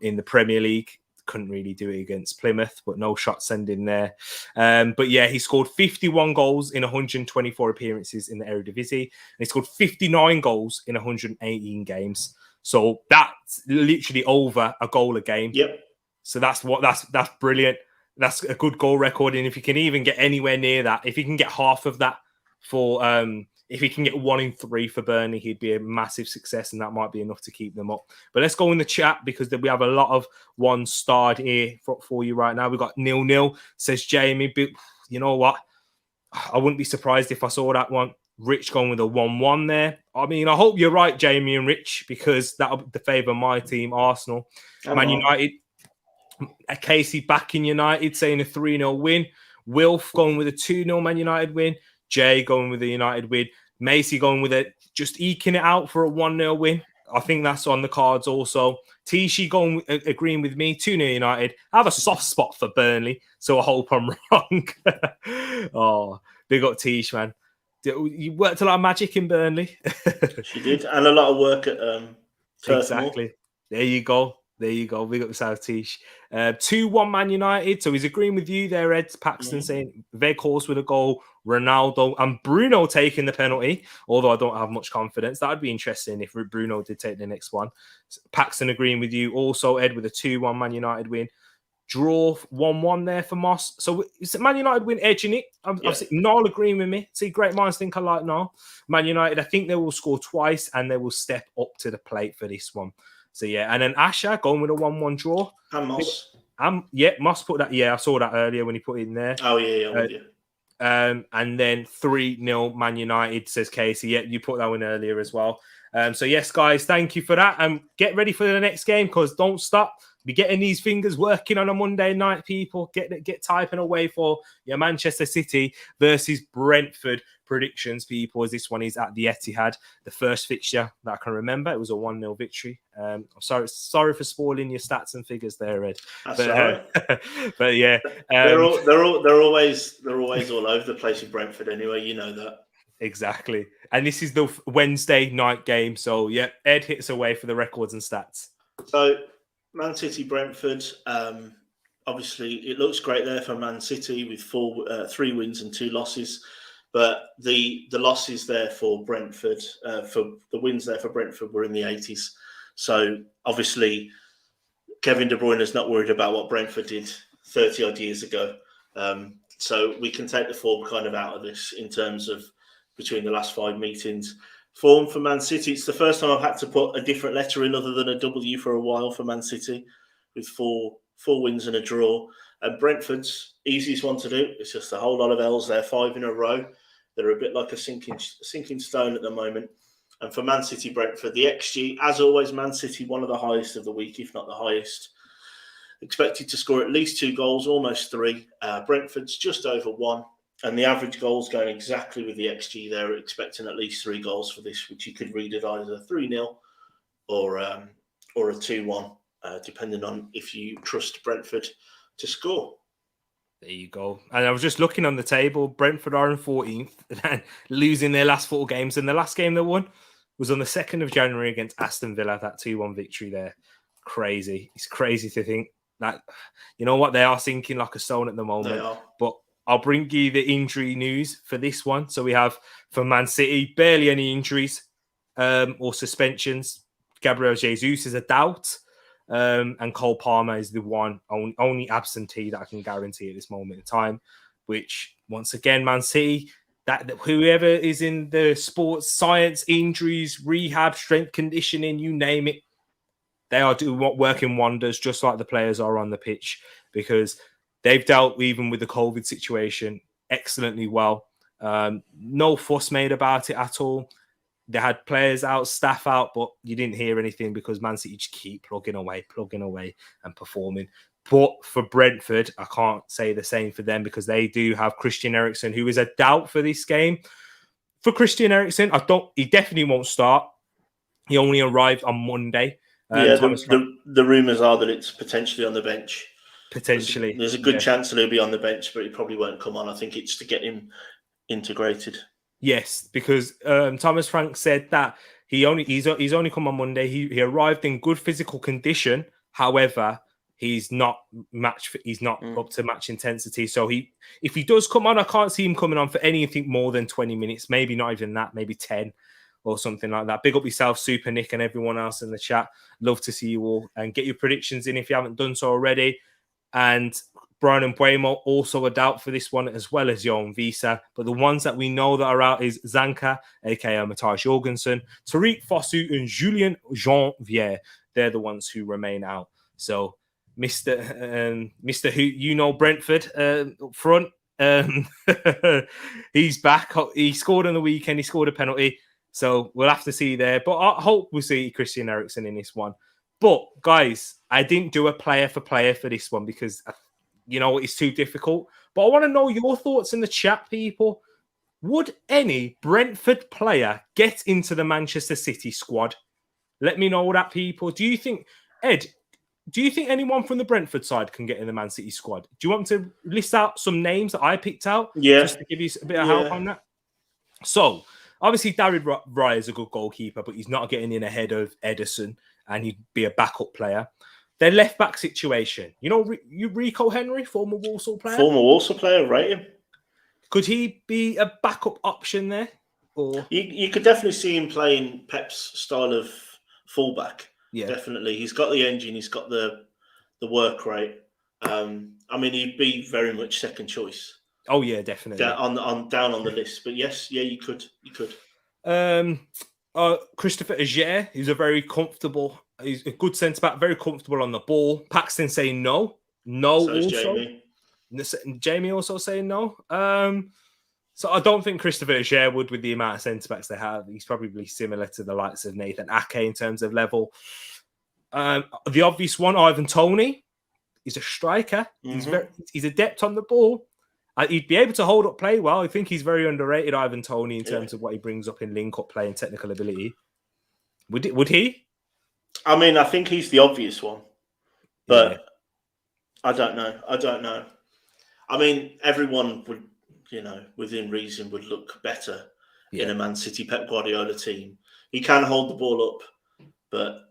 in the Premier League. Couldn't really do it against Plymouth, but no shot sending there. But he scored 51 goals in 124 appearances in the Eredivisie, and he scored 59 goals in 118 games. So that's literally over a goal a game. Yep. So that's brilliant. That's a good goal record, and if you can even get anywhere near that, if you can get half of that for if he can get 1 in 3 for Burnley, he'd be a massive success, and that might be enough to keep them up. But let's go in the chat because we have a lot of 1-starred here for you right now. We've got 0-0, says Jamie. But you know what? I wouldn't be surprised if I saw that one. Rich going with a 1-1 there. I mean, I hope you're right, Jamie and Rich, because that'll favour my team, Arsenal. Man United, Casey backing United, saying a 3-0 win. Wilf going with a 2-0 Man United win. Jay going with a United win. Macy going with it, just eking it out for a 1-0 win. I think that's on the cards also. Tishi going, agreeing with me, 2-0 United. I have a soft spot for Burnley, so I hope I'm wrong. Oh, big up Tish, man. You worked a lot of magic in Burnley. She did, and a lot of work at exactly. There you go. Big up South Tish. 2-1 Man United. So he's agreeing with you there, Ed Paxton, saying Weghorst with a goal, Ronaldo and Bruno taking the penalty. Although I don't have much confidence. That would be interesting if Bruno did take the next one. Paxton agreeing with you. Also, Ed with a 2-1 Man United win. Draw 1-1 there for Moss. So is Man United win edging it? I've seen Noel agreeing with me. See, great minds think alike now. Man United, I think they will score twice and they will step up to the plate for this one. So yeah, and then Asher going with a 1-1 draw. And Moss. Moss put that. Yeah, I saw that earlier when he put it in there. Oh yeah, I'm with you. And then 3-0 Man United, says Casey. Yeah, you put that one earlier as well. So yes, guys, thank you for that. Get ready for the next game because don't stop. Be getting these fingers working on a Monday night, people. Get typing away for your Manchester City versus Brentford predictions, people, as this one is at the Etihad. The first fixture that I can remember, it was a 1-0 victory. I'm sorry for spoiling your stats and figures there, Ed. But yeah, they're always all over the place with Brentford anyway. You know that. Exactly. And this is the Wednesday night game. So yeah, Ed hits away for the records and stats. So Man City, Brentford. Obviously, it looks great there for Man City with 3 wins and 2 losses. But the losses there for Brentford, for the wins there for Brentford were in the 80s. So obviously, Kevin De Bruyne is not worried about what Brentford did 30 odd years ago. So we can take the form kind of out of this in terms of between the last 5 meetings. Form for Man City, it's the first time I've had to put a different letter in other than a W for a while for Man City, with 4 wins and a draw. And Brentford's easiest one to do. It's just a whole lot of L's there, 5 in a row. They're a bit like a sinking stone at the moment. And for Man City, Brentford, the XG, as always, Man City, one of the highest of the week, if not the highest. Expected to score at least 2 goals, almost 3. Brentford's just over 1. And the average goals going exactly with the XG. They're expecting at least 3 goals for this, which you could read as either 3-0 or a 2-1, depending on if you trust Brentford to score. There you go. And I was just looking on the table. Brentford are in 14th and losing their last 4 games. And the last game they won was on the 2nd of January against Aston Villa, that 2-1 victory there. Crazy. It's crazy to think that, you know what, they are sinking like a stone at the moment. They are. But I'll bring you the injury news for this one. So we have for Man City, barely any injuries or suspensions. Gabriel Jesus is a doubt. And Cole Palmer is the one only absentee that I can guarantee at this moment in time, which once again, Man City, that whoever is in the sports science, injuries, rehab, strength conditioning, you name it, they are working wonders, just like the players are on the pitch, because they've dealt even with the COVID situation excellently well. No fuss made about it at all. They had players out, staff out, but you didn't hear anything because Man City just keep plugging away and performing. But for Brentford, I can't say the same for them because they do have Christian Eriksen, who is a doubt for this game. For Christian Eriksen, he definitely won't start. He only arrived on Monday. The rumours are that it's potentially on the bench. Potentially. There's a good chance that he'll be on the bench, but he probably won't come on. I think it's to get him integrated. Yes, because Thomas Frank said that he's only come on Monday. He arrived in good physical condition. However, he's not up to match intensity. So if he does come on, I can't see him coming on for anything more than 20 minutes. Maybe not even that. Maybe 10 or something like that. Big up yourself, Super Nick, and everyone else in the chat. Love to see you all and get your predictions in if you haven't done so already. And Brian Mbeumo also a doubt for this one, as well as Johan Visa. But the ones that we know that are out is Zanka, aka Matthias Jorgensen, Tereak, Fosu, and Julien Janvier. They're the ones who remain out. So, Mr. Who Brentford up front. He's back. He scored on the weekend. He scored a penalty. So we'll have to see there. But I hope we'll see Christian Eriksen in this one. But guys, I didn't do a player for this one because, it's too difficult. But I want to know your thoughts in the chat, people. Would any Brentford player get into the Manchester City squad? Let me know that, people. Do you think, Ed, anyone from the Brentford side can get in the Man City squad? Do you want to list out some names that I picked out? Yeah. Just to give you a bit of help on that. So, obviously, David Raya is a good goalkeeper, but he's not getting in ahead of Ederson, and he'd be a backup player. Their left-back situation. Rico Henry, former Walsall player? Former Walsall player, rate him. Could he be a backup option there? Or You could definitely see him playing Pep's style of fullback. Yeah. Definitely. He's got the engine. He's got the work rate. He'd be very much second choice. Oh, yeah, definitely. Down on the list. But yes, yeah, you could. Christopher Aguirre, he's he's a good centre-back, very comfortable on the ball. Paxton saying no. No, so also. Jamie also saying no. So I don't think Christopher Aguirre would, with the amount of centre-backs they have. He's probably similar to the likes of Nathan Ake in terms of level. The obvious one, Ivan Toney. He's a striker. Mm-hmm. He's adept on the ball. He'd be able to hold up play well. I think he's very underrated, Ivan Toney, in terms of what he brings up in link-up play and technical ability. Would he? I think he's the obvious one. But I don't know. Everyone would, within reason, would look better in a Man City Pep Guardiola team. He can hold the ball up, but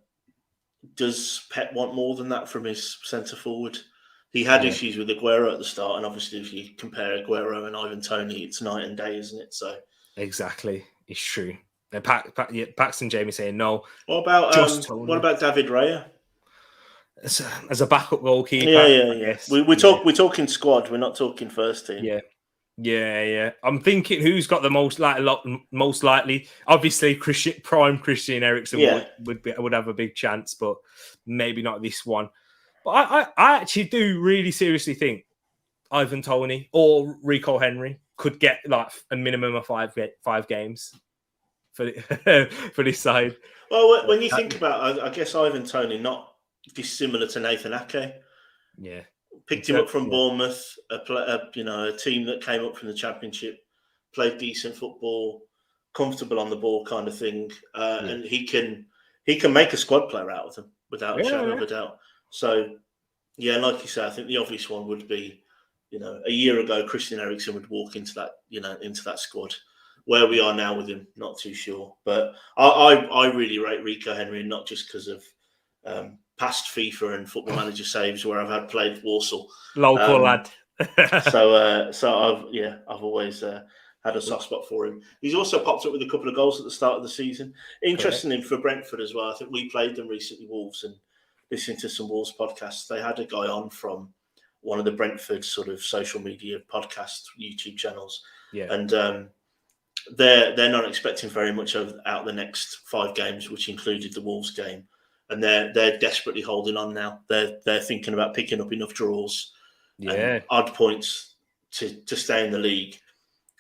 does Pep want more than that from his centre forward? He had issues with Aguero at the start, and obviously, if you compare Aguero and Ivan Toney, it's night and day, isn't it? So exactly, it's true. And Paxton Jamie saying no. What about David Raya? As a backup goalkeeper, yeah. We're talking squad. We're not talking first team. Yeah. I'm thinking who's got the most likely. Obviously, prime Christian Eriksen would have a big chance, but maybe not this one. But I actually do really seriously think Ivan Toney or Rico Henry could get like a minimum of five games for this side. Well, when you think about, I guess Ivan Toney not dissimilar to Nathan Ake. Yeah, picked him up from Bournemouth, a team that came up from the Championship, played decent football, comfortable on the ball kind of thing, and he can make a squad player out of them without a shadow of a doubt. So, like you say, I think the obvious one would be, a year ago, Christian Eriksen would walk into that squad. Where we are now with him, not too sure. But I really rate Rico Henry, not just because of past FIFA and Football Manager saves where I've played Walsall. Local lad. so I've always had a soft spot for him. He's also popped up with a couple of goals at the start of the season. Interesting for Brentford as well. I think we played them recently, Wolves, and listening to some Wolves podcasts, they had a guy on from one of the Brentford sort of social media podcast YouTube channels. Yeah. And they're not expecting very much out the next 5 games, which included the Wolves game. And they're desperately holding on now. They're thinking about picking up enough draws and odd points to stay in the league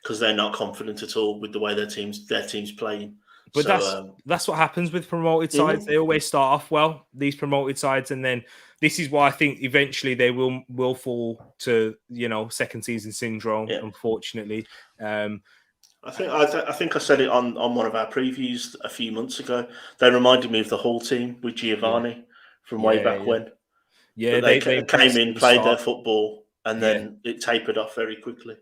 because they're not confident at all with the way their team's playing. But that's what happens with promoted sides. They always start off well, these promoted sides, and then this is why I think eventually they will fall to second season syndrome. Yeah. Unfortunately, I think I said it on one of our previews a few months ago. They reminded me of the Hull team with Giovanni from way back when. Yeah, they came in, played their football, and then it tapered off very quickly.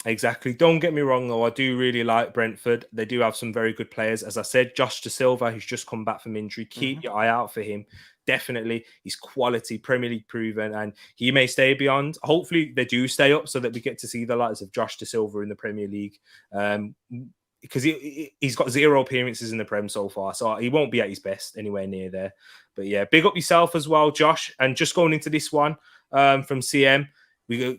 Exactly. Don't get me wrong, though. I do really like Brentford. They do have some very good players. As I said, Josh Da Silva, who's just come back from injury. Keep your eye out for him. Definitely. He's quality, Premier League proven, and he may stay beyond. Hopefully, they do stay up so that we get to see the likes of Josh Da Silva in the Premier League. Because he's got 0 appearances in the Prem so far, so he won't be at his best anywhere near there. But yeah, big up yourself as well, Josh. And just going into this one from CM,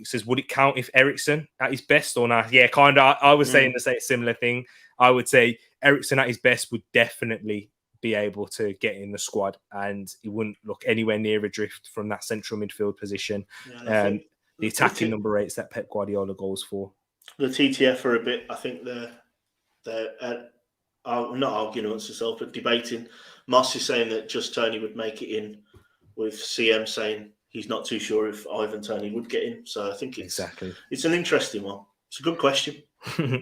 says, would it count if Eriksen at his best or not? Yeah, kind of. I was saying the same similar thing. I would say Eriksen at his best would definitely be able to get in the squad, and he wouldn't look anywhere near adrift from that central midfield position. The attacking number 8s that Pep Guardiola goes for. The TTF are a bit, I think they're not arguing amongst themselves, but debating. Moss is saying that just Tony would make it in, with CM saying he's not too sure if Ivan Toney would get in. So I think it's an interesting one. It's a good question.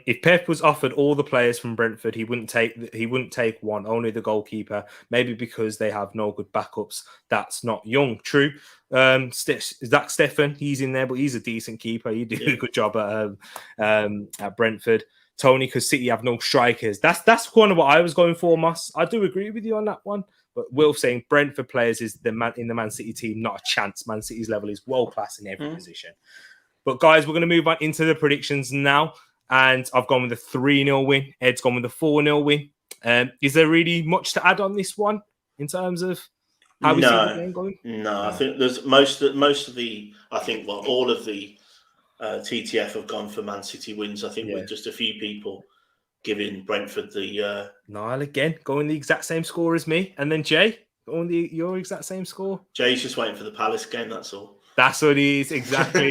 If Pep was offered all the players from Brentford, he wouldn't take one, only the goalkeeper. Maybe because they have no good backups. That's not Young. True. Zach Steffen, he's in there, but he's a decent keeper. He did a good job at Brentford. Tony, because City have no strikers. That's kind of what I was going for, Moss. I do agree with you on that one. But Will saying Brentford players is in the Man City team, not a chance. Man City's level is world class in every position. But guys, we're going to move on into the predictions now. And I've gone with a 3-0 win. Ed's gone with a 4-0 win. Is there really much to add on this one in terms of how we see the game going? No, I think there's all of the TTF have gone for Man City wins. I think with just a few people giving Brentford the... Niall again, going the exact same score as me. And then Jay, going your exact same score. Jay's just waiting for the Palace game, that's all. That's what he is, exactly.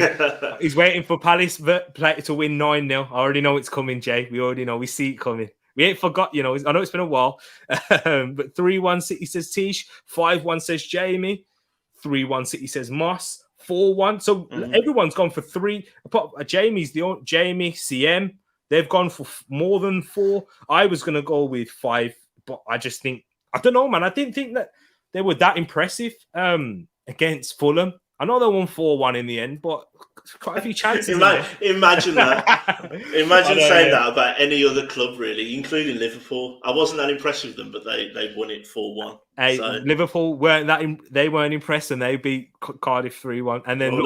He's waiting for Palace to win 9-0. I already know it's coming, Jay. We already know. We see it coming. We ain't forgot, I know it's been a while. But 3-1 City says Tish. 5-1 says Jamie. 3-1 City says Moss. 4-1. So everyone's gone for 3. Jamie, CM. They've gone for more than 4. I was going to go with 5. But I just think, I don't know, man. I didn't think that they were that impressive against Fulham. I know they won 4-1 in the end, but quite a few chances. Imagine that. Imagine saying that about any other club, really, including Liverpool. I wasn't that impressed with them, but they won it 4-1. Hey, so. Liverpool they weren't impressed, and they beat Cardiff 3-1. And then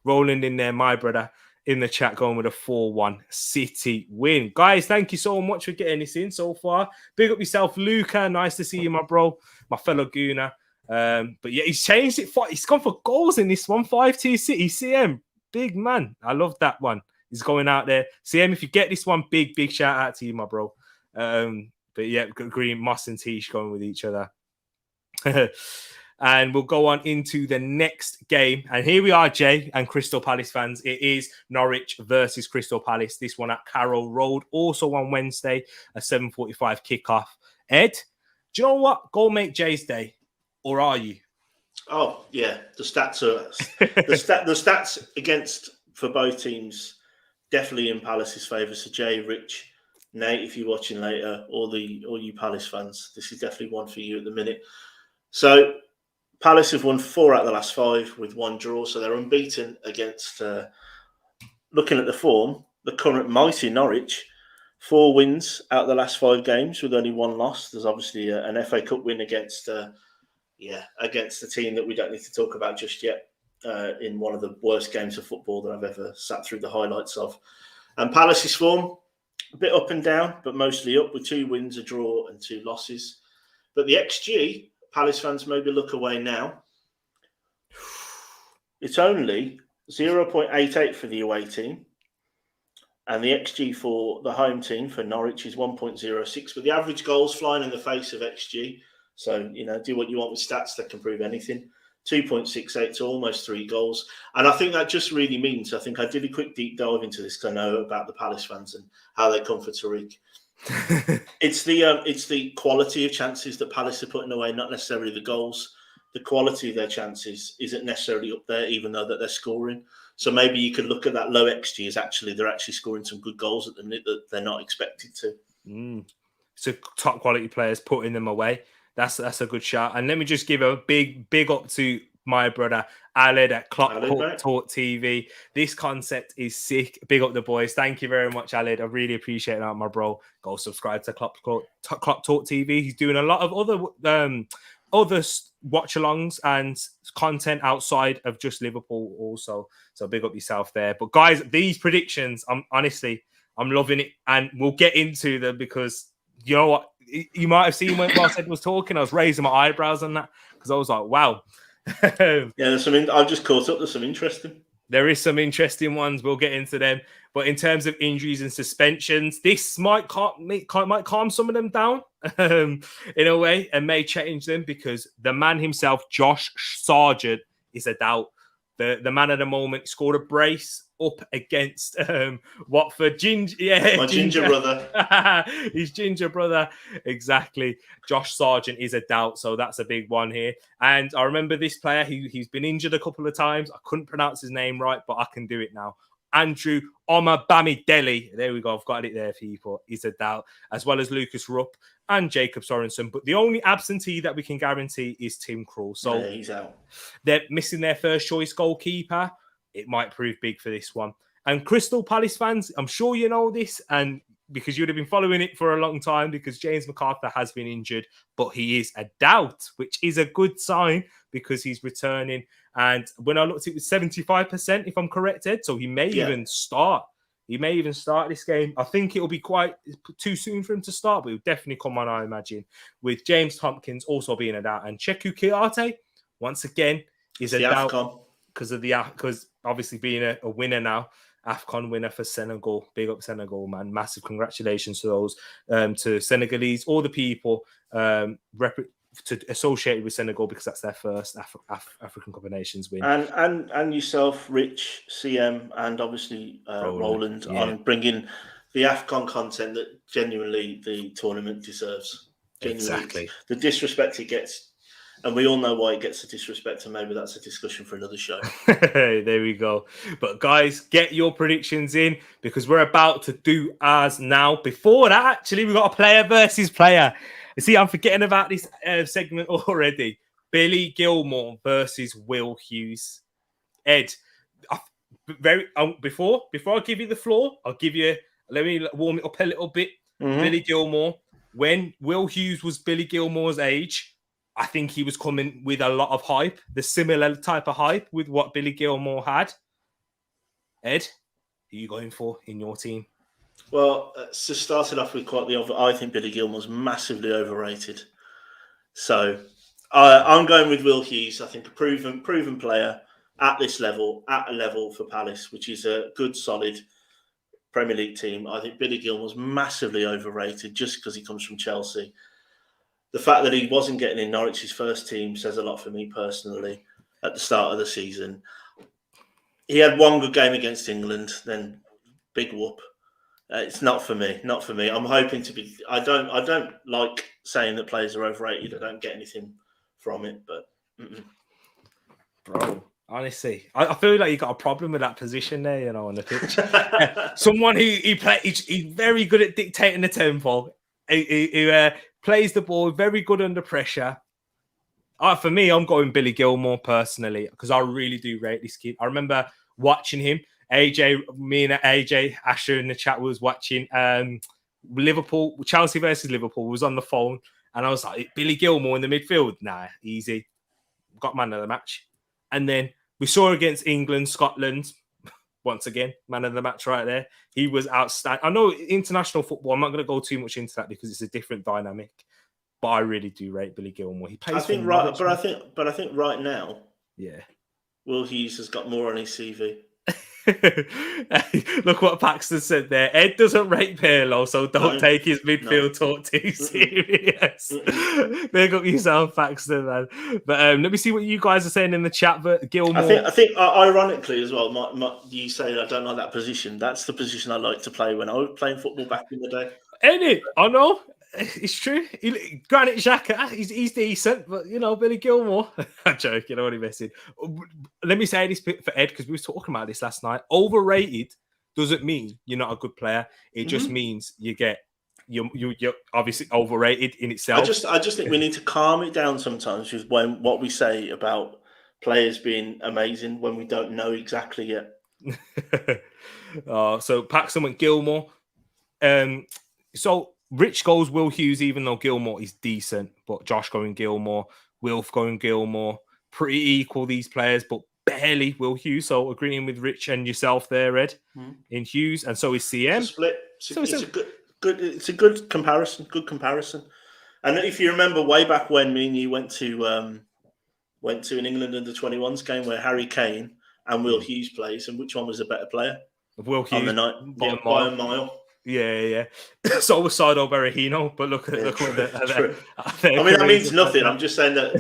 Roland in there, my brother, in the chat going with a 4-1 City win. Guys, thank you so much for getting this in so far. Big up yourself, Luca. Nice to see you, my bro, my fellow Gooner. But yeah, he's changed it. He's gone for goals in this one. 5-2 City. CM, big man. I love that one. He's going out there. CM, if you get this one, big shout out to you, my bro. But yeah, Green, Moss and Tish going with each other. And we'll go on into the next game. And here we are, Jay and Crystal Palace fans. It is Norwich versus Crystal Palace. This one at Carroll Road. Also on Wednesday, a 7:45 kickoff. Ed, do you know what? Go make Jay's day. Or are you? Oh yeah, the stats are the stats against for both teams definitely in Palace's favour. So Jay, Rich, Nate, if you're watching later, all you Palace fans, this is definitely one for you at the minute. So Palace have won 4 out of the last 5 with 1 draw, so they're unbeaten against. Looking at the form, the current mighty Norwich. 4 wins out of the last 5 games with only 1 loss. There's obviously an FA Cup win against the team that we don't need to talk about just yet in one of the worst games of football that I've ever sat through the highlights of. And Palace's form, a bit up and down, but mostly up with 2 wins, a draw and 2 losses. But the XG, Palace fans maybe look away now. It's only 0.88 for the away team. And the XG for the home team for Norwich is 1.06, with the average goals flying in the face of XG. So, do what you want with stats that can prove anything. 2.68 to almost 3 goals. And I think that just really means, I think I did a quick deep dive into this because I know about the Palace fans and how they come for Tereak. It's the quality of chances that Palace are putting away, not necessarily the goals. The quality of their chances isn't necessarily up there, even though that they're scoring. So maybe you could look at that low XG as they're actually scoring some good goals at the minute that they're not expected to. So top quality players putting them away. That's a good shot. And let me just give a big up to my brother Aled at Clock Talk TV. This concept is sick. Big up the boys. Thank you very much, Aled. I really appreciate that, my bro. Go subscribe to Clock Talk TV. He's doing a lot of other watch-alongs and content outside of just Liverpool also. So big up yourself there. But guys, these predictions, I'm loving it. And we'll get into them because you know what? You might have seen when Ed was talking, I was raising my eyebrows on that because I was like, wow. Yeah, there's something. I've just caught up. There's some interesting. There is some interesting ones. We'll get into them. But in terms of injuries and suspensions, this might calm some of them down in a way and may change them because the man himself, Josh Sargent, is a doubt. The man at the moment scored a brace up against Watford. Ginger brother. His ginger brother. Exactly. Josh Sargent is a doubt. So that's a big one here. And I remember this player. He's been injured a couple of times. I couldn't pronounce his name right, but I can do it now. Andrew Omabamidele. There we go. I've got it there, people. He's a doubt. As well as Lucas Rupp and Jacob Sorensen. But the only absentee that we can guarantee is Tim Krul. So yeah, he's out. They're missing their first choice goalkeeper. It might prove big for this one. And Crystal Palace fans, I'm sure you know this, and because you'd have been following it for a long time, because James McArthur has been injured, but he is a doubt, which is a good sign because he's returning. And when I looked, it was 75%, if I'm correct, Ed. So he may even start. He may even start this game. I think it'll be quite too soon for him to start, but he'll definitely come on, I imagine, with James Tompkins also being a doubt. And Cheku Kiarte, once again, is a doubt because obviously being a winner now, AFCON winner for Senegal. Big up Senegal, man. Massive congratulations to those, to Senegalese, all the people associated with Senegal because that's their first African Cup of Nations win. And yourself, Rich, CM, and obviously Roland on bringing the AFCON content that genuinely the tournament deserves. Genuinely, exactly. The disrespect it gets, and we all know why it gets the disrespect, and maybe that's a discussion for another show. There we go. But guys, get your predictions in because we're about to do ours now. Before that, actually, we've got a player versus player. You see, I'm forgetting about this segment already. Billy Gilmore versus Will Hughes. Ed, before I give you the floor, let me warm it up a little bit. Mm-hmm. Billy Gilmore, when Will Hughes was Billy Gilmore's age, I think he was coming with a lot of hype, the similar type of hype with what Billy Gilmore had. Ed, who are you going for in your team? Well, so started off with quite the I think Billy Gilmore's massively overrated. So I'm going with Will Hughes. I think a proven player at this level, at a level for Palace, which is a good, solid Premier League team. I think Billy Gilmore's massively overrated just because he comes from Chelsea. The fact that he wasn't getting in Norwich's first team says a lot for me personally at the start of the season. He had one good game against England, then big whoop. It's not for me. Not for me. I'm hoping to be. I don't like saying that players are overrated. I don't get anything from it. But bro, honestly, I feel like you got a problem with that position there. You know, on the pitch. Someone he's very good at dictating the tempo. He plays the ball very good under pressure. For me, I'm going Billy Gilmore personally because I really do rate this kid. I remember watching him. Me and AJ Asher in the chat was watching Chelsea versus Liverpool. Was on the phone, and I was like, Billy Gilmore in the midfield. Nah, easy. Got man of the match. And then we saw against England, Scotland. Once again, man of the match right there. He was outstanding. I know international football. I'm not going to go too much into that because it's a different dynamic. But I really do rate Billy Gilmore. He plays. I think right now, yeah, Will Hughes has got more on his CV. Look what Paxton said there. Ed doesn't rate Pirlo, so don't take his midfield talk too serious. Big up yourself, Paxton, man. But let me see what you guys are saying in the chat. But Gilmore, I think ironically as well, you say I don't like that position. That's the position I like to play when I was playing football back in the day. Ain't it? I know. It's true. Granit Xhaka, he's decent, but Billy Gilmore. I'm joking. I'm only messing. Let me say this for Ed because we were talking about this last night. Overrated doesn't mean you're not a good player. It just means you're obviously overrated in itself. I just think we need to calm it down sometimes with what we say about players being amazing when we don't know exactly yet. So Paxton went Gilmore. So Rich goes Will Hughes, even though Gilmore is decent, but Josh going Gilmore, Wilf going Gilmore. Pretty equal, these players, but barely Will Hughes. So agreeing with Rich and yourself there, Ed, in Hughes, and so is CM. It's a split. It's a good comparison. Good comparison. And if you remember way back when me and you went to an England under 21s game where Harry Kane and Will Hughes plays, and which one was a better player? Will Hughes on the night by a mile. Yeah. So was Saido Berahino, but look what true. I mean, that means nothing. I'm just saying that,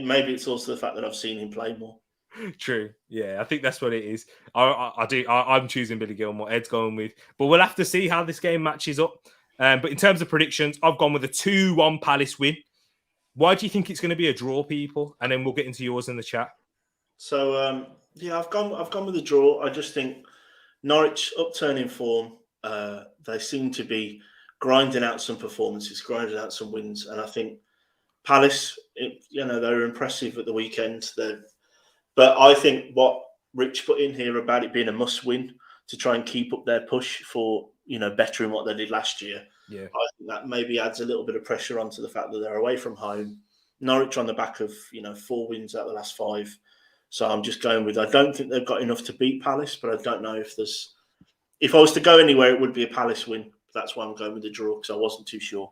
maybe it's also the fact that I've seen him play more. True. Yeah, I think that's what it is. I'm choosing Billy Gilmore. Ed's going with, but we'll have to see how this game matches up. But in terms of predictions, I've gone with a 2-1 Palace win. Why do you think it's going to be a draw, people? And then we'll get into yours in the chat. So I've gone with a draw. I just think Norwich upturning form. They seem to be grinding out some performances, grinding out some wins, and I think Palace, they were impressive at the weekend. But I think what Rich put in here about it being a must-win to try and keep up their push for bettering what they did last year. Yeah, I think that maybe adds a little bit of pressure onto the fact that they're away from home. Norwich on the back of 4 wins out of the last 5. So I'm just going with. I don't think they've got enough to beat Palace, but I don't know if there's. If I was to go anywhere, it would be a Palace win. That's why I'm going with the draw because I wasn't too sure.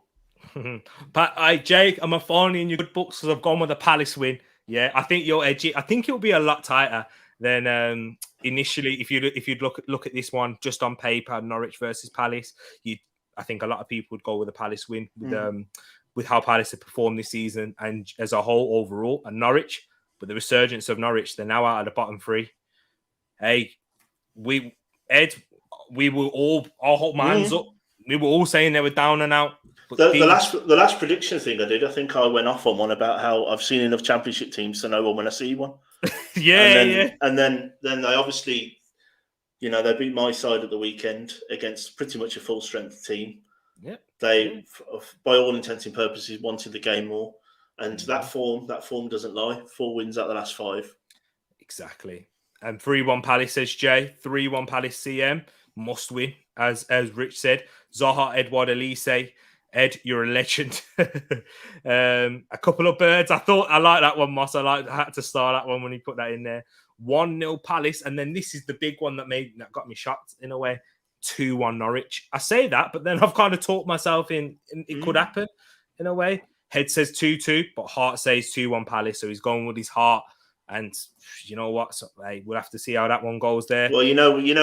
But Jake, I'm finally in your good books because I've gone with a Palace win. Yeah, I think you're edgy. I think it'll be a lot tighter than initially. If you'd look at this one just on paper, Norwich versus Palace, I think a lot of people would go with a Palace win with how Palace have performed this season and as a whole overall. And Norwich, but the resurgence of Norwich, they're now out of the bottom 3. Hey, we were all our whole man's up. We were all saying they were down and out. The last prediction thing I did, I think I went off on one about how I've seen enough Championship teams to know one when I see one. And then they obviously, they beat my side at the weekend against pretty much a full strength team. Yeah, they, by all intents and purposes, wanted the game more, and that form doesn't lie. 4 wins out of the last 5. Exactly. And 3-1 Palace, says Jay. 3-1 Palace CM. Must win, as Rich said. Zaha, Edouard, Elise. Ed, you're a legend. A couple of birds. I like that one, Moss. I had to star that one when he put that in there. 1-0 Palace. And then this is the big one that got me shocked in a way. 2-1 Norwich. I say that, but then I've kind of talked myself in it could happen in a way. Head says 2-2, but heart says 2-1 Palace. So he's going with his heart. And you know what? So, hey, we'll have to see how that one goes there. Well,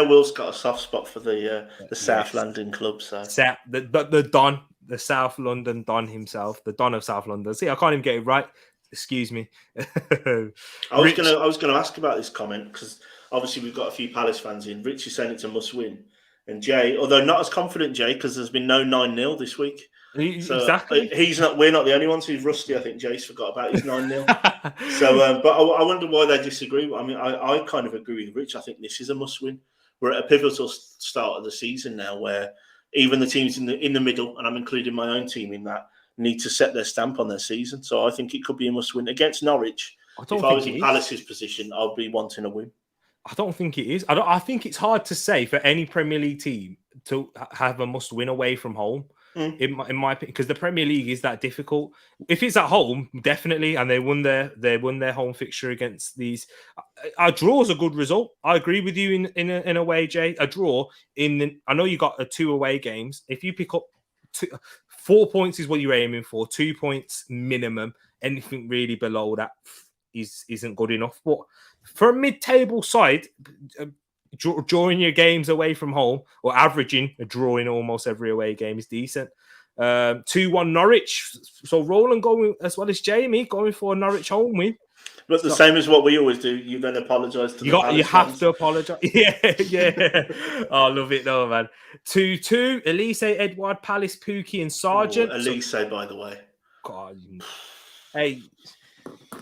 Will's got a soft spot for the South London club. So the Don, the South London Don himself, the Don of South London. See, I can't even get it right. Excuse me. I was going to ask about this comment because obviously we've got a few Palace fans in. Rich is saying it's a must-win, and Jay, although not as confident, Jay, because there's been no 9-0 this week. So exactly. We're not the only ones who's rusty. I think Jay's forgot about his 9-0. So, but I wonder why they disagree. I mean, I kind of agree with Rich. I think this is a must-win. We're at a pivotal start of the season now, where even the teams in the middle, and I'm including my own team in that, need to set their stamp on their season. So I think it could be a must-win against Norwich. If I was in Palace's position, I'd be wanting a win. I don't think it is. I think it's hard to say for any Premier League team to have a must-win away from home. In my opinion, because the Premier League is that difficult. If it's at home, definitely, and they won their home fixture against these. A draw is a good result. I agree with you in a way, Jay. A draw I know you got 2 away games. If you pick up 4 points is what you're aiming for. 2 points minimum. Anything really below that isn't good enough. But for a mid-table side, drawing your games away from home or averaging a draw in almost every away game is decent. 2-1 Norwich. So Roland going as well as Jamie going for a Norwich home win. But same as what we always do, you then apologise to you have to apologise. Yeah. I love it though, man. 2-2 Elise, Edouard, Palace, Pookie, and Sargent. Elise, by the way. God. Hey.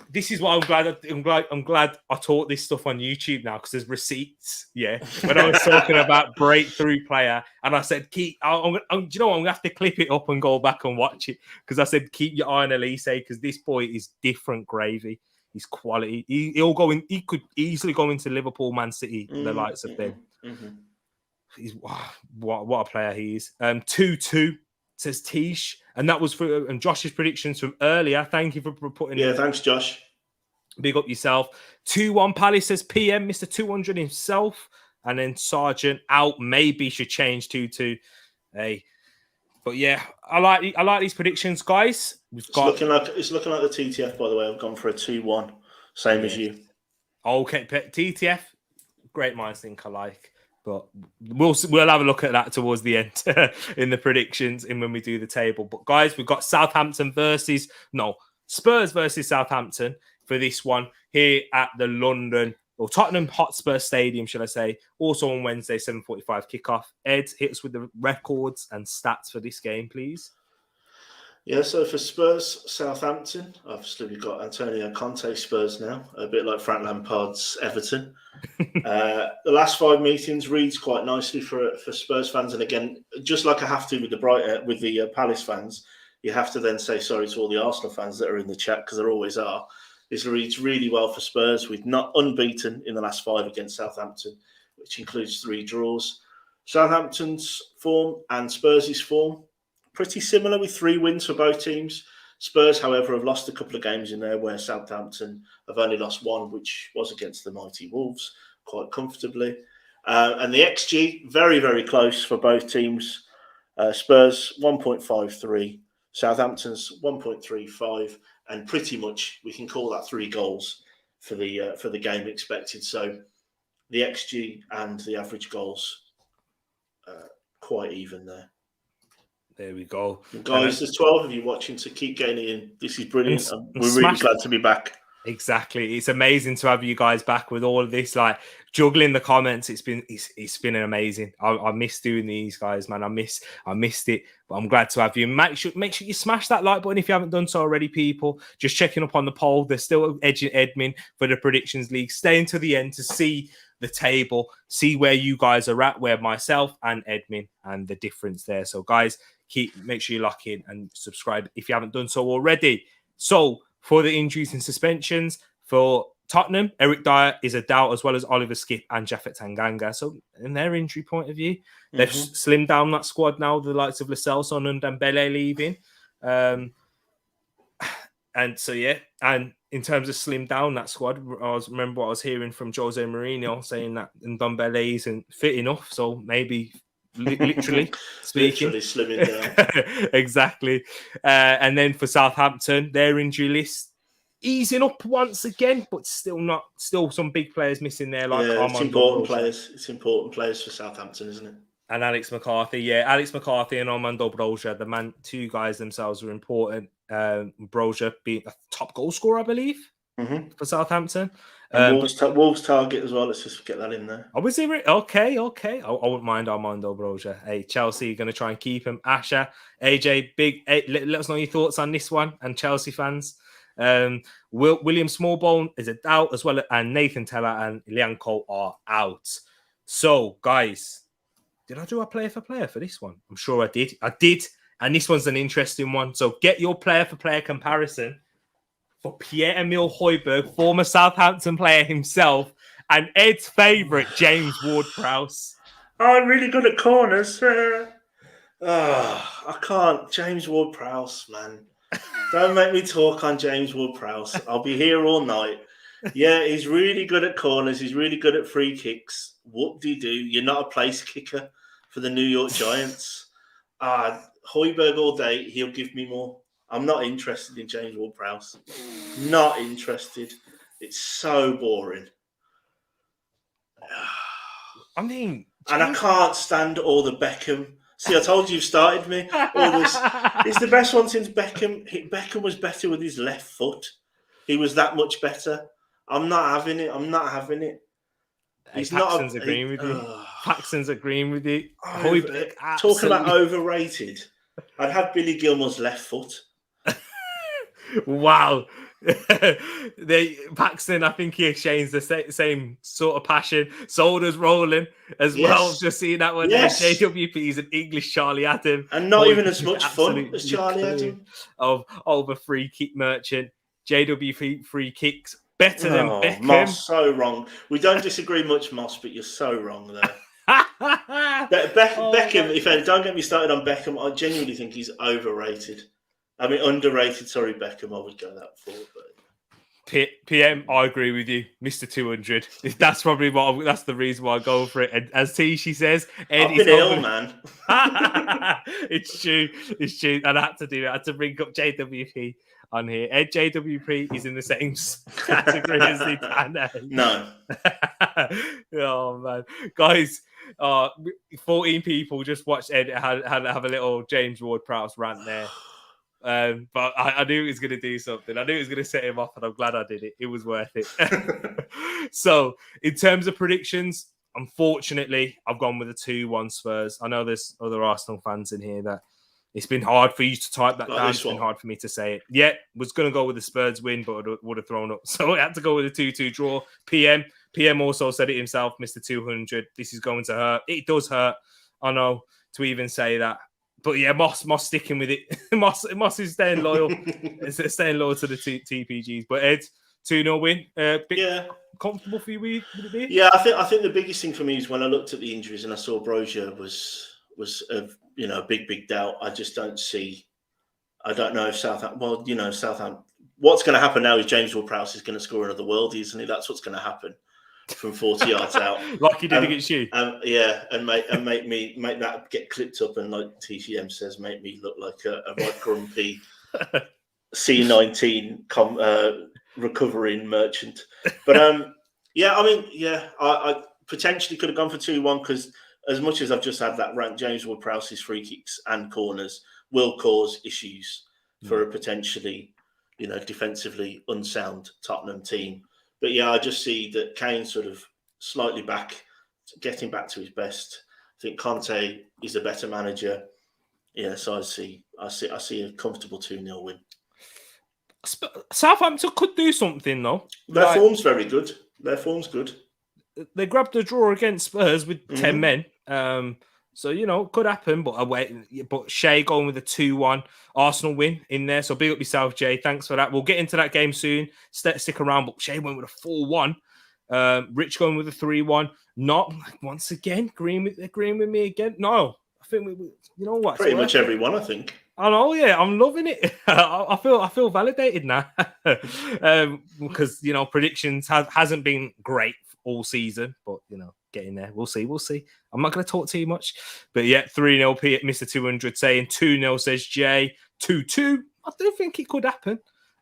This is why I'm glad I taught this stuff on YouTube now because there's receipts. Yeah, when I was talking about breakthrough player, and I said, do you know what? I'm gonna have to clip it up and go back and watch it because I said keep your eye on Elise because this boy is different gravy. He's quality. He'll go in. He could easily go into Liverpool, Man City, the likes of them. He's what a player he is. 2-2 says Tish. And that was for Josh's predictions from earlier. Thank you for putting in. Thanks, Josh. Big up yourself. 2-1 Palace says PM, Mr. 200 himself. And then Sargent out. Maybe should change 2-2. Hey. But yeah, I like these predictions, guys. It's looking like the TTF, by the way. I've gone for a 2-1. Same as you. Okay, TTF. great minds think alike. But we'll have a look at that towards the end in the predictions and when we do the table. But guys, we've got Spurs versus Southampton for this one here at the Tottenham Hotspur Stadium, should I say. Also on Wednesday, 7:45 kickoff. Ed, hit us with the records and stats for this game, please. Yeah, so for Spurs Southampton, obviously we've got Antonio Conte Spurs now, a bit like Frank Lampard's Everton. The last 5 meetings reads quite nicely for Spurs fans, and again, just like I have to with the Palace fans, you have to then say sorry to all the Arsenal fans that are in the chat because there always are. This reads really well for Spurs. We've not unbeaten in the last 5 against Southampton, which includes 3 draws. Southampton's form and Spurs' form pretty similar with 3 wins for both teams. Spurs, however, have lost a couple of games in there where Southampton have only lost 1, which was against the mighty Wolves, quite comfortably. And the XG, very, very close for both teams. Spurs, 1.53. Southampton's 1.35. And pretty much we can call that 3 goals for the game expected. So the XG and the average goals quite even there. There we go. Guys, there's 12 of you watching, so keep getting in. This is brilliant. We're really glad to be back. Exactly. It's amazing to have you guys back with all of this, like juggling the comments. It's been amazing. I miss doing these, guys, man. I missed it, but I'm glad to have you. Make sure you smash that like button if you haven't done so already, people. Just checking up on the poll. There's still edging Edmin for the Predictions League. Stay until the end to see the table, see where you guys are at, where myself and Edmin and the difference there. So, guys, make sure you lock in and subscribe if you haven't done so already. So, for the injuries and suspensions, for Tottenham, Eric Dyer is a doubt, as well as Oliver Skip and Japhet Tanganga. So, in their injury point of view, they've slimmed down that squad now, the likes of Lo Celso and Dembele leaving. And so, yeah, and in terms of slim down that squad, remember what I was hearing from Jose Mourinho saying that Ndombele isn't fit enough. So maybe literally speaking. Literally slimming down. Exactly. And then for Southampton, their injury list easing up once again, but still some big players missing there. Like it's important players. It's important players for Southampton, isn't it? And Alex McCarthy. Yeah, Alex McCarthy and Armando Broja, two guys themselves were important. Broja being a top goal scorer, I believe, for Southampton. Wolves target as well. Let's just get that in there. Oh, was he? Okay. I wouldn't mind Armando Broja. Hey, Chelsea going to try and keep him. Asher, AJ, let us know your thoughts on this one, and Chelsea fans. William Smallbone is a doubt as well, and Nathan Teller and Lianco are out. So, guys, did I do a player for player for this one? I'm sure I did. And this one's an interesting one. So get your player for player comparison for Pierre-Emile Højbjerg, former Southampton player himself, and Ed's favourite, James Ward-Prowse. I'm really good at corners. I can't. James Ward-Prowse, man. Don't make me talk on James Ward-Prowse. I'll be here all night. Yeah, he's really good at corners. He's really good at free kicks. Whoop-de-doo. You're not a place kicker for the New York Giants. Højbjerg all day, he'll give me more. I'm not interested in James Ward-Prowse. Not interested. It's so boring. I mean... And I can't stand all the Beckham. See, I told you you've started me. All this. It's the best one since Beckham. Beckham was better with his left foot. He was that much better. I'm not having it. Paxton's agreeing with you. Paxton's agreeing with you. Talking about overrated. I'd have Billy Gilmore's left foot. Wow. Paxton, I think he exchanged the same sort of passion. Shoulders rolling as well. Just seeing that one there. JWP is an English Charlie Adam. And not even as much fun as Charlie Adam. Over free kick merchant. JWP free kicks. Better than Beckham. Moss, so wrong. We don't disagree much, Moss, but you're so wrong there. Beckham, don't get me started on Beckham. I genuinely think he's overrated. I mean, underrated. Sorry, Beckham. I would go that for. But PM, I agree with you, Mr. 200. That's probably that's the reason why I go for it. And as Tishy says, I've been ill, man. It's true. It's true. And I had to do it. I had to bring up JWP on here. Ed JWP is in the same category as the Tanner. No. Oh man, guys, 14 people just watched Ed have a little James Ward-Prowse rant there. But I knew he was going to do something. I knew it was going to set him off, and I'm glad I did it. It was worth it. So, in terms of predictions, unfortunately, I've gone with a 2-1 Spurs. I know there's other Arsenal fans in here that it's been hard for you to type that down. It's been hard for me to say it. Yeah, was going to go with the Spurs win, but I would have thrown up. So I had to go with a 2-2 draw. PM also said it himself, Mr. 200. This is going to hurt. It does hurt, I know, to even say that. But yeah, Moss sticking with it. Moss is staying loyal. Staying loyal to the TPGs. But Ed, 2-0 win. Comfortable for you, would it be? Yeah, I think the biggest thing for me is when I looked at the injuries and I saw Brozier was a big doubt. I just don't see. I don't know if Southampton. Well, Southampton. What's going to happen now is James Ward-Prowse is going to score another worldie, isn't he? That's what's going to happen from 40 yards out, like he did against you. And make that get clipped up, and like TCM says, make me look like a right grumpy C19 recovering merchant. But I potentially could have gone for 2-1 because as much as I've just had that rant, James Ward-Prowse's free kicks and corners will cause issues for a potentially, defensively unsound Tottenham team. But yeah, I just see that Kane sort of slightly back, getting back to his best. I think Conte is a better manager. Yeah, so I see a comfortable 2-0 win. Southampton could do something though. Their form's very good. Their form's good. They grabbed the draw against Spurs with 10 men. So, could happen. But Shea going with a 2-1 Arsenal win in there. So big up yourself, Jay. Thanks for that. We'll get into that game soon. Stick around. But Shea went with a 4-1. Rich going with a 3-1. Not once again. Agreeing with me again. No, I think you know what? Pretty much everyone, I think. I know, yeah, I'm loving it. I feel validated now because predictions hasn't been great all season, but getting there. We'll see. I'm not going to talk too much, but yeah, 3-0. Mr. 200 saying 2-0 says Jay. 2-2. I do think it could happen.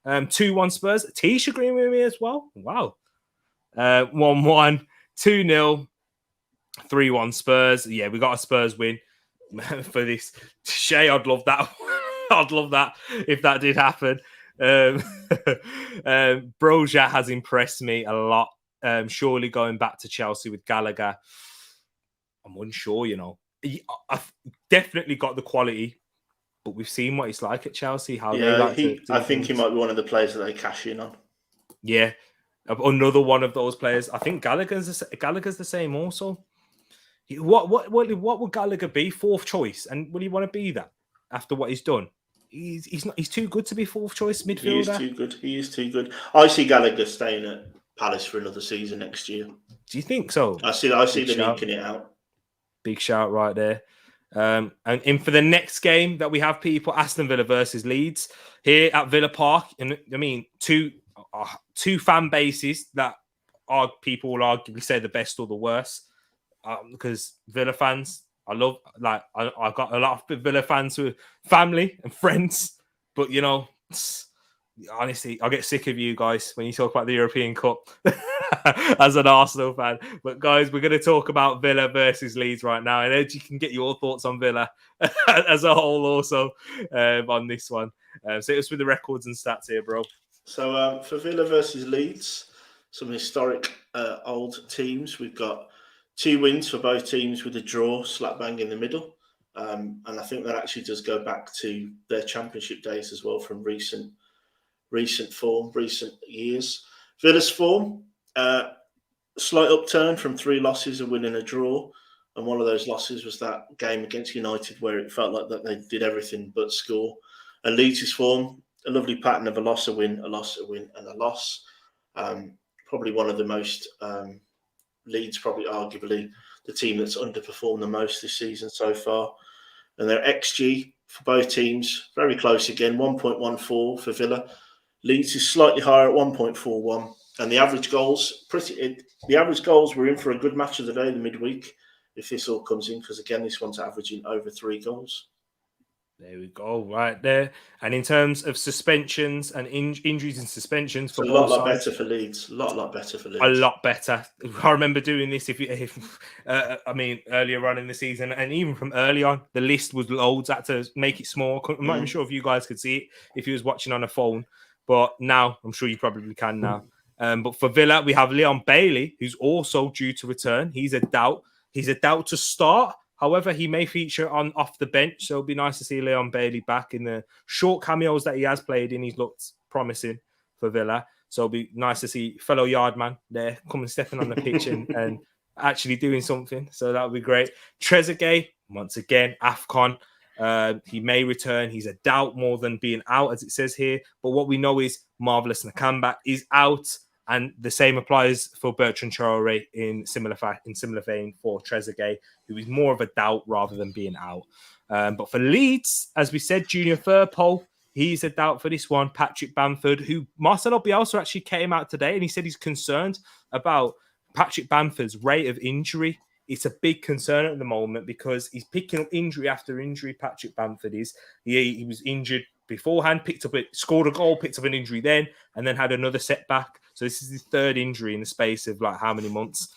2-1 Spurs. Tish agreeing with me as well. Wow. 1-1, 2-0, 3-1 Spurs. Yeah, we got a Spurs win for this. Shay, I'd love that. I'd love that if that did happen. Brozier has impressed me a lot. Surely going back to Chelsea with Gallagher, I'm unsure, I've definitely got the quality, but we've seen what it's like at Chelsea. I think he might be one of the players that they cash in on. Yeah, another one of those players. I think Gallagher's the same also. What would Gallagher be? Fourth choice, and would he want to be that after what he's done? He's not. He's too good to be fourth choice midfielder. He is too good. I see Gallagher staying at Palace for another season next year. Do you think so? I see them inking it out. Big shout right there. And in for the next game that we have, people, Aston Villa versus Leeds here at Villa Park. And I mean, two fan bases that people will arguably say the best or the worst. Because Villa fans, I got a lot of Villa fans who are family and friends, but honestly, I get sick of you guys when you talk about the European Cup as an Arsenal fan. But guys, we're going to talk about Villa versus Leeds right now, and Ed, you can get your thoughts on Villa as a whole also on this one. So it's with the records and stats here, bro. So for Villa versus Leeds, some historic old teams. We've got 2 wins for both teams with a draw slap bang in the middle. And I think that actually does go back to their championship days as well from recent form, recent years. Villa's form, slight upturn from 3 losses, a win and a draw. And one of those losses was that game against United where it felt like that they did everything but score. And Leeds' form, a lovely pattern of a loss, a win, a loss, a win and a loss. Probably one of the most... Leeds probably arguably the team that's underperformed the most this season so far. And their XG for both teams, very close again, 1.14 for Villa. Leeds is slightly higher at 1.41. And the average goals, we're in for a good match of the day, the midweek, if this all comes in, because again, this one's averaging over 3 goals. There we go, right there. And in terms of suspensions and injuries and suspensions It's for a both lot sides, better for Leeds. A lot better for a Leeds. lot better. I remember doing this. I mean, earlier on in the season, and even from early on, the list was loads. I had to make it small. I'm not even sure if you guys could see it if you was watching on a phone, but now I'm sure you probably can now. But for Villa, we have Leon Bailey, who's also due to return. He's a doubt. He's a doubt to start. However, he may feature on off the bench, so it'll be nice to see Leon Bailey back in the short cameos that he has played in. He's looked promising for Villa. So it'll be nice to see fellow Yardman there coming stepping on the pitch and actually doing something. So that would be great. Trezeguet, once again, AFCON. He may return. He's a doubt more than being out, as it says here. But what we know is Marvelous Nakamba is out. And the same applies for Bertrand Traore in similar vein for Trezeguet, who is more of a doubt rather than being out. But for Leeds, as we said, Junior Firpo, he's a doubt for this one. Patrick Bamford, who Marcelo Bielsa actually came out today and he said he's concerned about Patrick Bamford's rate of injury. It's a big concern at the moment because he's picking up injury after injury. Patrick Bamford is. He was injured beforehand, scored a goal, picked up an injury then, and then had another setback. So this is his third injury in the space of like how many months?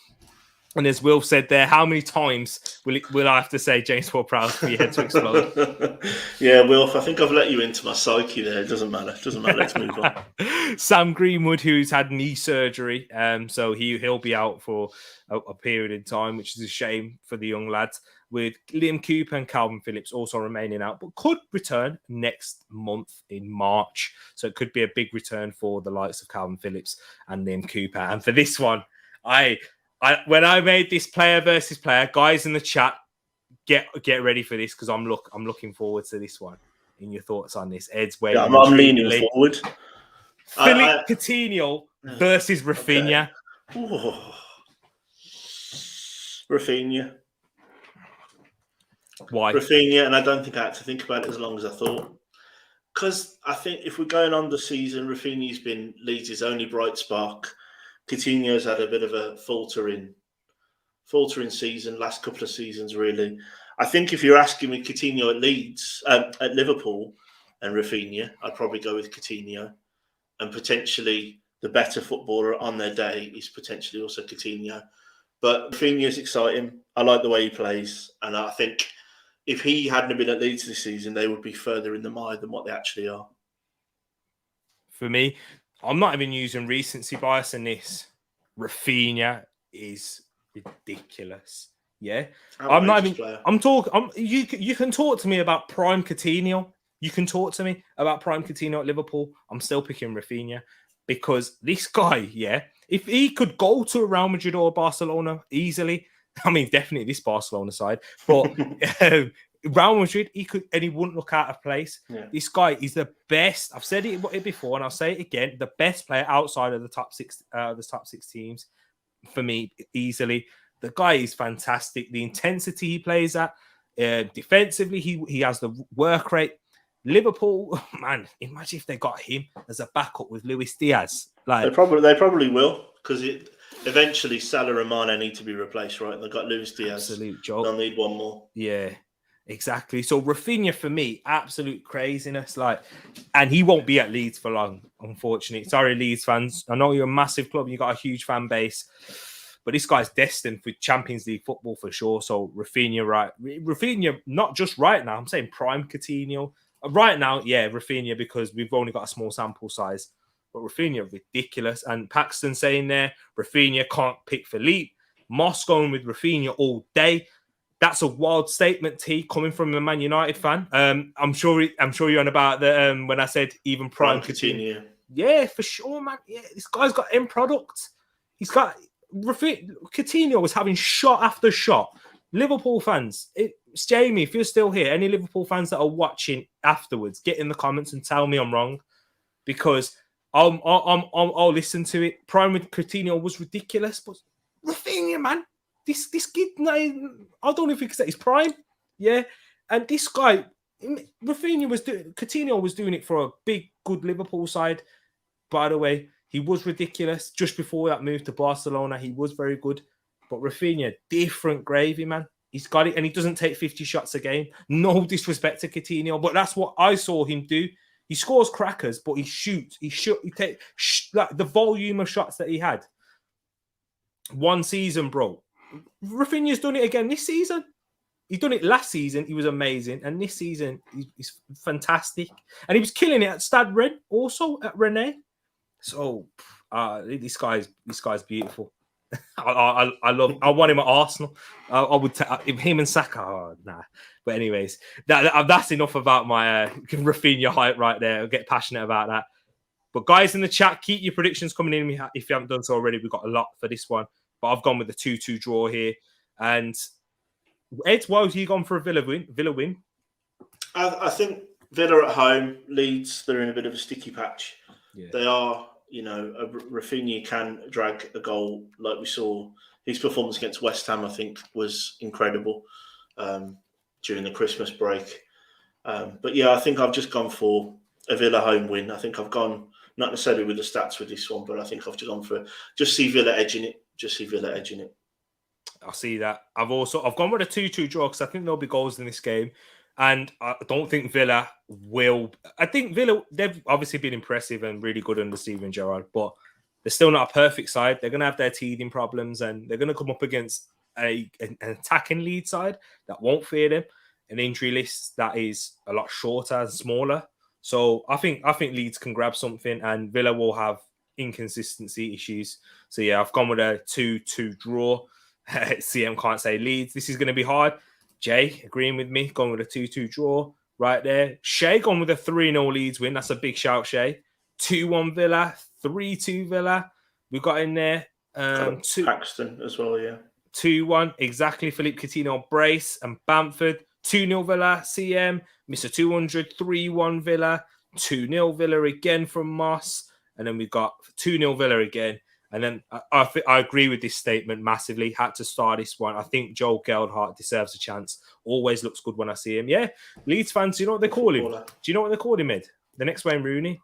And as Will said there, how many times will I have to say James Ward-Prowse for your head to explode? Yeah, Wilf, I think I've let you into my psyche there. It doesn't matter. Let's move on. Sam Greenwood, who's had knee surgery, so he'll be out for a period in time, which is a shame for the young lads, with Liam Cooper and Calvin Phillips also remaining out, but could return next month in March. So it could be a big return for the likes of Calvin Phillips and Liam Cooper. And for this one, when I made this player versus player, guys in the chat, get ready for this because I'm looking forward to this one. In your thoughts on this, Ed's way. Yeah, I'm leaning forward. Philippe Coutinho versus Rafinha. Okay. Rafinha. Why? Rafinha, and I don't think I had to think about it as long as I thought. Because I think if we're going on the season, Rafinha's been Leeds' only bright spark. Coutinho's had a bit of a faltering season, last couple of seasons, really. I think if you're asking me Coutinho at Leeds, at Liverpool and Rafinha, I'd probably go with Coutinho. And potentially the better footballer on their day is potentially also Coutinho. But Rafinha's exciting. I like the way he plays. And I think if he hadn't been at Leeds this season, they would be further in the mire than what they actually are. For me, I'm not even using recency bias in this. Rafinha is ridiculous. Yeah, I'm not even. Player. I'm talking. You can talk to me about prime Coutinho. You can talk to me about prime Coutinho at Liverpool. I'm still picking Rafinha because this guy, yeah, if he could go to Real Madrid or Barcelona easily, I mean, definitely this Barcelona side, but Real Madrid, he could, and he wouldn't look out of place. Yeah. This guy is the best. I've said it before, and I'll say it again: the best player outside of the top six teams for me, easily. The guy is fantastic. The intensity he plays at, defensively, he has the work rate. Liverpool, man, imagine if they got him as a backup with Luis Diaz. Like they probably will because eventually Salah and Mane need to be replaced, right? They've got Luis Diaz. Absolute joke. They'll need one more. Yeah. Exactly. So Rafinha for me, absolute craziness. And he won't be at Leeds for long, unfortunately. Sorry, Leeds fans. I know you're a massive club and you've got a huge fan base, but this guy's destined for Champions League football for sure. So Rafinha, not just right now. I'm saying prime Coutinho. Right now, yeah, Rafinha, because we've only got a small sample size. But Rafinha, ridiculous. And Paxton saying there, Rafinha can't pick Philippe. Moss going with Rafinha all day. That's a wild statement, T, coming from a Man United fan. I'm sure you're on about the when I said even prime Coutinho. Yeah, for sure, man. Yeah, this guy's got end product. He's got Coutinho was having shot after shot. Liverpool fans, it's Jamie. If you're still here, any Liverpool fans that are watching afterwards, get in the comments and tell me I'm wrong, because I'll listen to it. Prime with Coutinho was ridiculous, but Rafinha, man. This kid, I don't know if he could say he's prime. Yeah. And this guy, Coutinho was doing it for a big, good Liverpool side. By the way, he was ridiculous. Just before that move to Barcelona, he was very good. But Rafinha, different gravy, man. He's got it, and he doesn't take 50 shots a game. No disrespect to Coutinho, but that's what I saw him do. He scores crackers, but he shoots. He takes like the volume of shots that he had. One season, bro. Rafinha's done it again this season. He's done it last season. He was amazing, and this season he's fantastic. And he was killing it at Stade Rennes, also at Rennes. So this guy's beautiful. I want him at Arsenal. I would take him and Saka. Oh, nah. But anyways, that's enough about my Rafinha hype right there. I'll get passionate about that. But guys in the chat, keep your predictions coming in if you haven't done so already. We've got a lot for this one. But I've gone with the 2-2 draw here. And Ed, why have you gone for a Villa win? I think Villa at home, Leeds, they're in a bit of a sticky patch. Yeah. They are, Rafinha can drag a goal like we saw. His performance against West Ham, I think, was incredible during the Christmas break. But yeah, I think I've just gone for a Villa home win. I think I've gone, not necessarily with the stats with this one, but I think I've just gone for, just see Villa edging it. I see that. I've gone with a 2-2 draw because I think there'll be goals in this game. And I don't think Villa will. I think Villa, they've obviously been impressive and really good under Steven Gerrard, but they're still not a perfect side. They're going to have their teething problems, and they're going to come up against an attacking Leeds side that won't fear them, an injury list that is a lot shorter and smaller. So I think Leeds can grab something, and Villa will have inconsistency issues. So yeah, I've gone with a 2-2 draw. CM can't say Leeds. This is going to be hard. Jay agreeing with me, going with a 2-2 draw right there. Shay gone with a 3-0 Leeds win. That's a big shout, Shay. 2-1 Villa, 3-2 Villa. We got in there. Paxton as well, yeah. 2-1, exactly. Philippe Coutinho, Brace and Bamford. 2-0 Villa, CM. Mr. 200, 3-1 Villa. 2-0 Villa again from Moss. And then we got 2-0 Villa again. And then I agree with this statement massively. Had to start this one. I think Joel Geldhart deserves a chance. Always looks good when I see him. Yeah, Leeds fans, do you know what they call him? Do you know what they called him, Ed? The next Wayne Rooney?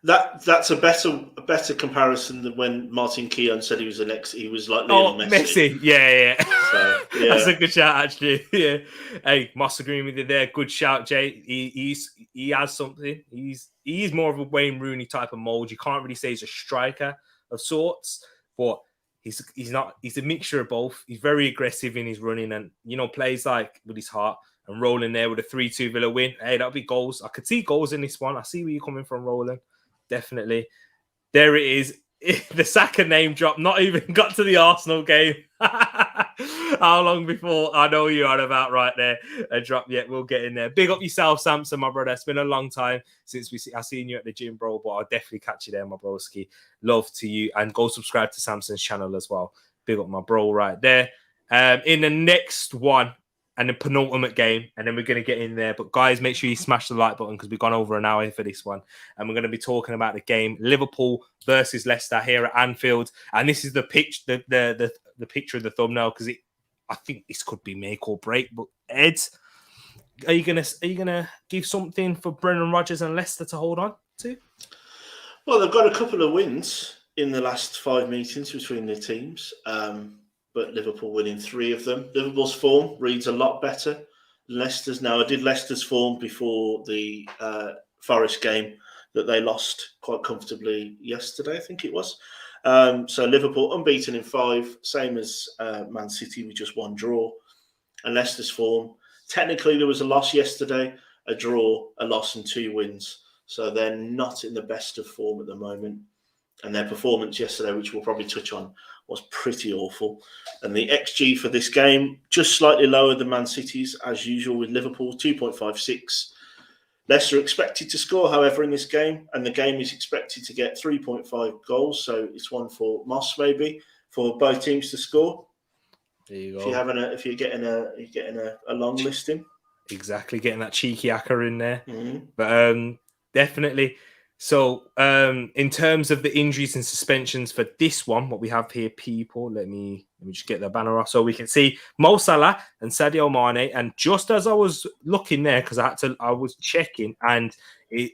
That's a better comparison than when Martin Keown said he was like Lionel Messi. Yeah. So, yeah. That's a good shout, actually. Yeah. Hey, Moss agreeing with you there. Good shout, Jay. He has something. He's more of a Wayne Rooney type of mold. You can't really say he's a striker of sorts, but he's not. He's a mixture of both. He's very aggressive in his running, and plays like with his heart and rolling there with a 3-2 Villa win. Hey, that'll be goals. I could see goals in this one. I see where you're coming from, Roland. Definitely. There it is. The Saka name drop. Not even got to the Arsenal game. How long before? I know you're on about right there. A drop yet. We'll get in there. Big up yourself, Samson, my brother. It's been a long time since I seen you at the gym, bro. But I'll definitely catch you there, my broski. Love to you. And go subscribe to Samson's channel as well. Big up my bro right there. In the next one, and the penultimate game, and then we're going to get in there. But guys, make sure you smash the like button because we've gone over an hour for this one. And we're going to be talking about the game, Liverpool versus Leicester here at Anfield. And this is the picture, the picture of the thumbnail, because I think this could be make or break. But Ed, are you gonna give something for Brendan Rodgers and Leicester to hold on to? Well, they've got a couple of wins in the last 5 meetings between their teams. But Liverpool winning 3 of them. Liverpool's form reads a lot better. Leicester's now. I did Leicester's form before the Forest game that they lost quite comfortably yesterday, I think it was. So Liverpool unbeaten in 5, same as Man City with just 1 draw. And Leicester's form, technically there was a loss yesterday, a draw, a loss and 2 wins. So they're not in the best of form at the moment. And their performance yesterday, which we'll probably touch on, was pretty awful. And the XG for this game, just slightly lower than Man City's, as usual with Liverpool, 2.56. Leicester expected to score, however, in this game, and the game is expected to get 3.5 goals. So it's one for Moss, maybe, for both teams to score. There you go. If you're getting a long listing. Exactly, getting that cheeky acca in there. Mm-hmm. But definitely. So, in terms of the injuries and suspensions for this one, what we have here, people, let me just get the banner off so we can see Mo Salah and Sadio Mane. And just as I was looking there, because I was checking, and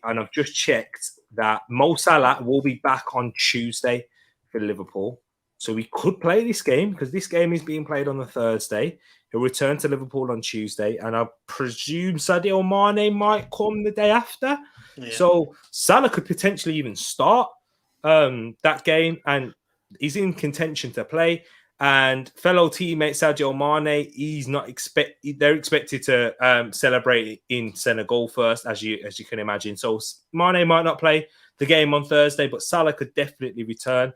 I've just checked that Mo Salah will be back on Tuesday for Liverpool. So he could play this game because this game is being played on the Thursday. He'll return to Liverpool on Tuesday, and I presume Sadio Mane might come the day after. Yeah. So Salah could potentially even start that game, and he's in contention to play. And fellow teammate Sadio Mane, he's not they're expected to celebrate in Senegal first, as you can imagine. So Mane might not play the game on Thursday, but Salah could definitely return.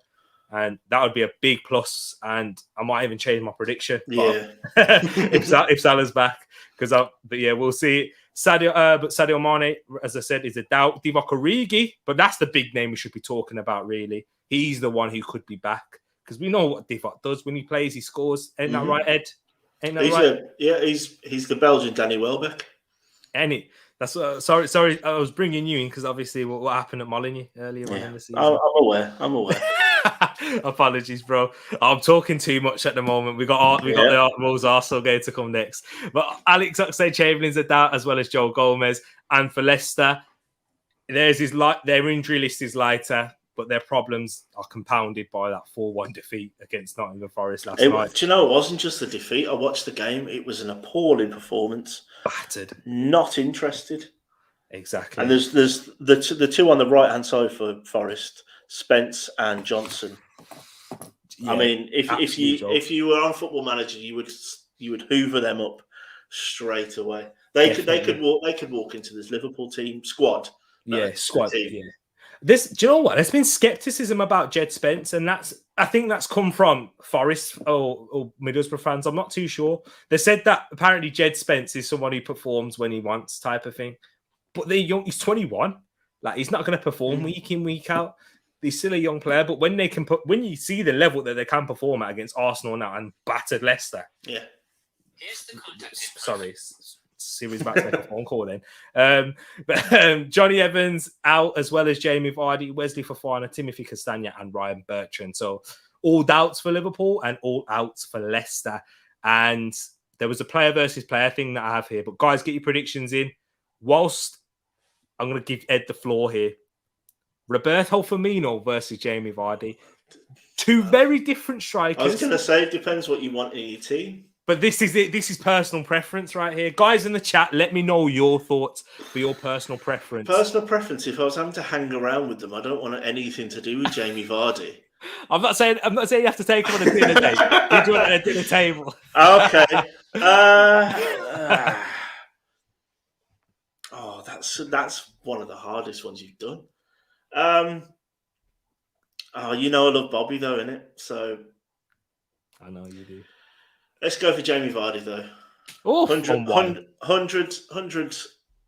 And that would be a big plus, and I might even change my prediction. Yeah, if Salah's back, but we'll see. Sadio Mane, as I said, is a doubt. Divock Origi, but that's the big name we should be talking about. Really, he's the one who could be back because we know what Divock does when he plays. He scores. Ain't that right, Ed? Ain't that right? He's the Belgian Danny Welbeck. That's sorry. I was bringing you in because obviously what happened at Molineux earlier on in the season. I'm aware. Apologies, bro. I'm talking too much at the moment. We got the Rose Arsenal game to come next. But Alex Oxlade-Chamberlain's a doubt, as well as Joe Gomez. And for Leicester, their injury list is lighter, but their problems are compounded by that 4-1 defeat against Nottingham Forest last night. Do you know, it wasn't just the defeat. I watched the game. It was an appalling performance. Battered. Not interested. Exactly. And there's the two on the right-hand side for Forest, Spence and Johnson. Yeah, I mean, if you were on Football Manager, you would hoover them up straight away. They could walk into this Liverpool team squad. Squad. Yeah. Do you know what? There's been skepticism about Jed Spence, and I think that's come from Forest or Middlesbrough fans. I'm not too sure. They said that apparently Jed Spence is someone who performs when he wants, type of thing. But they're young. He's 21. Like, he's not going to perform week in, week out. He's still a young player, but when you see the level that they can perform at against Arsenal now and battered Leicester, Here's the context. Sorry, Siri's about to make a phone call then. But Johnny Evans out, as well as Jamie Vardy, Wesley Fofana, Timothy Castagna, and Ryan Bertrand. So all doubts for Liverpool and all outs for Leicester. And there was a player versus player thing that I have here. But guys, get your predictions in. Whilst I'm going to give Ed the floor here. Roberto Firmino versus Jamie Vardy. Two very different strikers. I was going to say, it depends what you want in your team. But this is it. This is personal preference right here. Guys in the chat, let me know your thoughts for your personal preference. Personal preference, if I was having to hang around with them, I don't want anything to do with Jamie Vardy. I'm not saying you have to take him on a dinner date. You do it at a dinner table. Okay. That's one of the hardest ones you've done. I love Bobby though, innit? So I know you do. Let's go for Jamie Vardy though. Oh, 100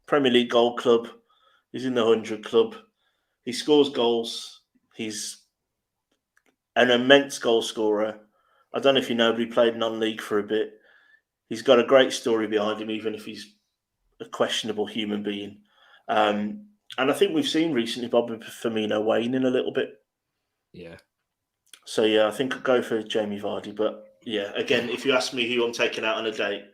Premier League goal club. He's in the 100 club. He scores goals. He's an immense goal scorer. I don't know if you know, but he played non-league for a bit. He's got a great story behind him, even if he's a questionable human being. And I think we've seen recently Bobby Firmino waning a little bit. Yeah. So yeah, I think I'd go for Jamie Vardy. But yeah, again, if you ask me who I'm taking out on a date,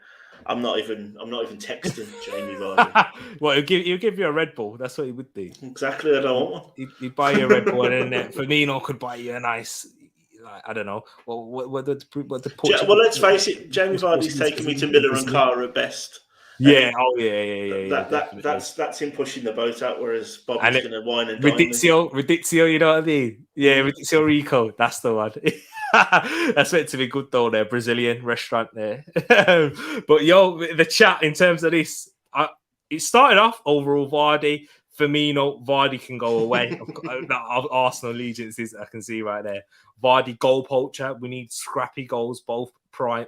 I'm not even texting Jamie Vardy. Well, he'll give you a Red Bull. That's what he would do. Exactly. I don't want one. He'd buy you a Red Bull, and then Firmino could buy you a nice. I don't know. Well, let's face it. Jamie Vardy's taking me to Miller and Carr at best. Yeah. Yeah. That's him pushing the boat out, whereas Bobby's going to whine and dine. Radizio, you know what I mean? Yeah, Radizio Rico. That's the one. That's meant to be good though. There, Brazilian restaurant there. But the chat in terms of this, it started off overall Vardy, Firmino. Vardy can go away. Arsenal allegiances I can see right there. Vardy goal poacher. We need scrappy goals, both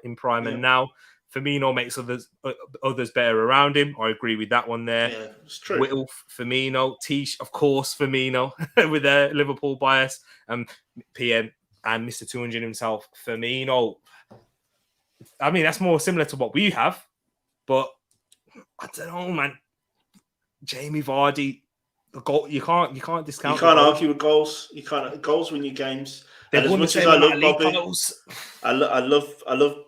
in prime and now. Firmino makes others better around him. I agree with that one there. Yeah, it's true. Whittle, Firmino, Tish, of course, Firmino with a Liverpool bias. PM and Mr. 200 himself, Firmino. I mean, that's more similar to what we have, but I don't know, man. Jamie Vardy, the goal you can't discount. You can't argue with goals. You can't goals win you games. And as much as I love Bobby, I love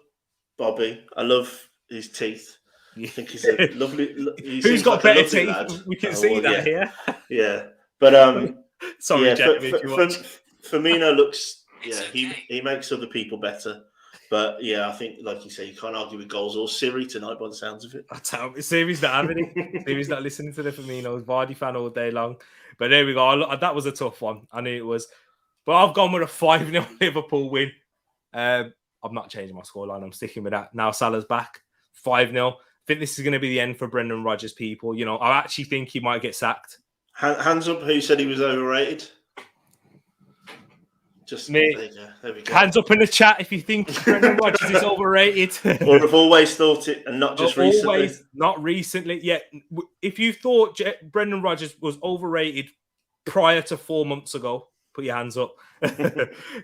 Bobby. I love his teeth. I think he's a lovely. Who's got better teeth? Lad. We can see that here. Yeah, but sorry, Firmino looks Yeah, he makes other people better. But yeah, I think, like you say, you can't argue with goals or Siri tonight by the sounds of it. I tell you, Siri's not having it. Siri's not listening to the Firmino's Vardy fan all day long. But there we go. That was a tough one. I knew it was. But I've gone with a 5-0 Liverpool win. I'm not changing my scoreline. I'm sticking with that. Now Salah's back. 5-0. I think this is going to be the end for Brendan Rodgers, people. You know, I actually think he might get sacked. Hands up who said he was overrated. Just me. There we go. Hands up in the chat if you think Brendan Rodgers is overrated. Or have always thought it and not just recently. Not recently. Yeah. If you thought Brendan Rodgers was overrated prior to 4 months ago, put your hands up.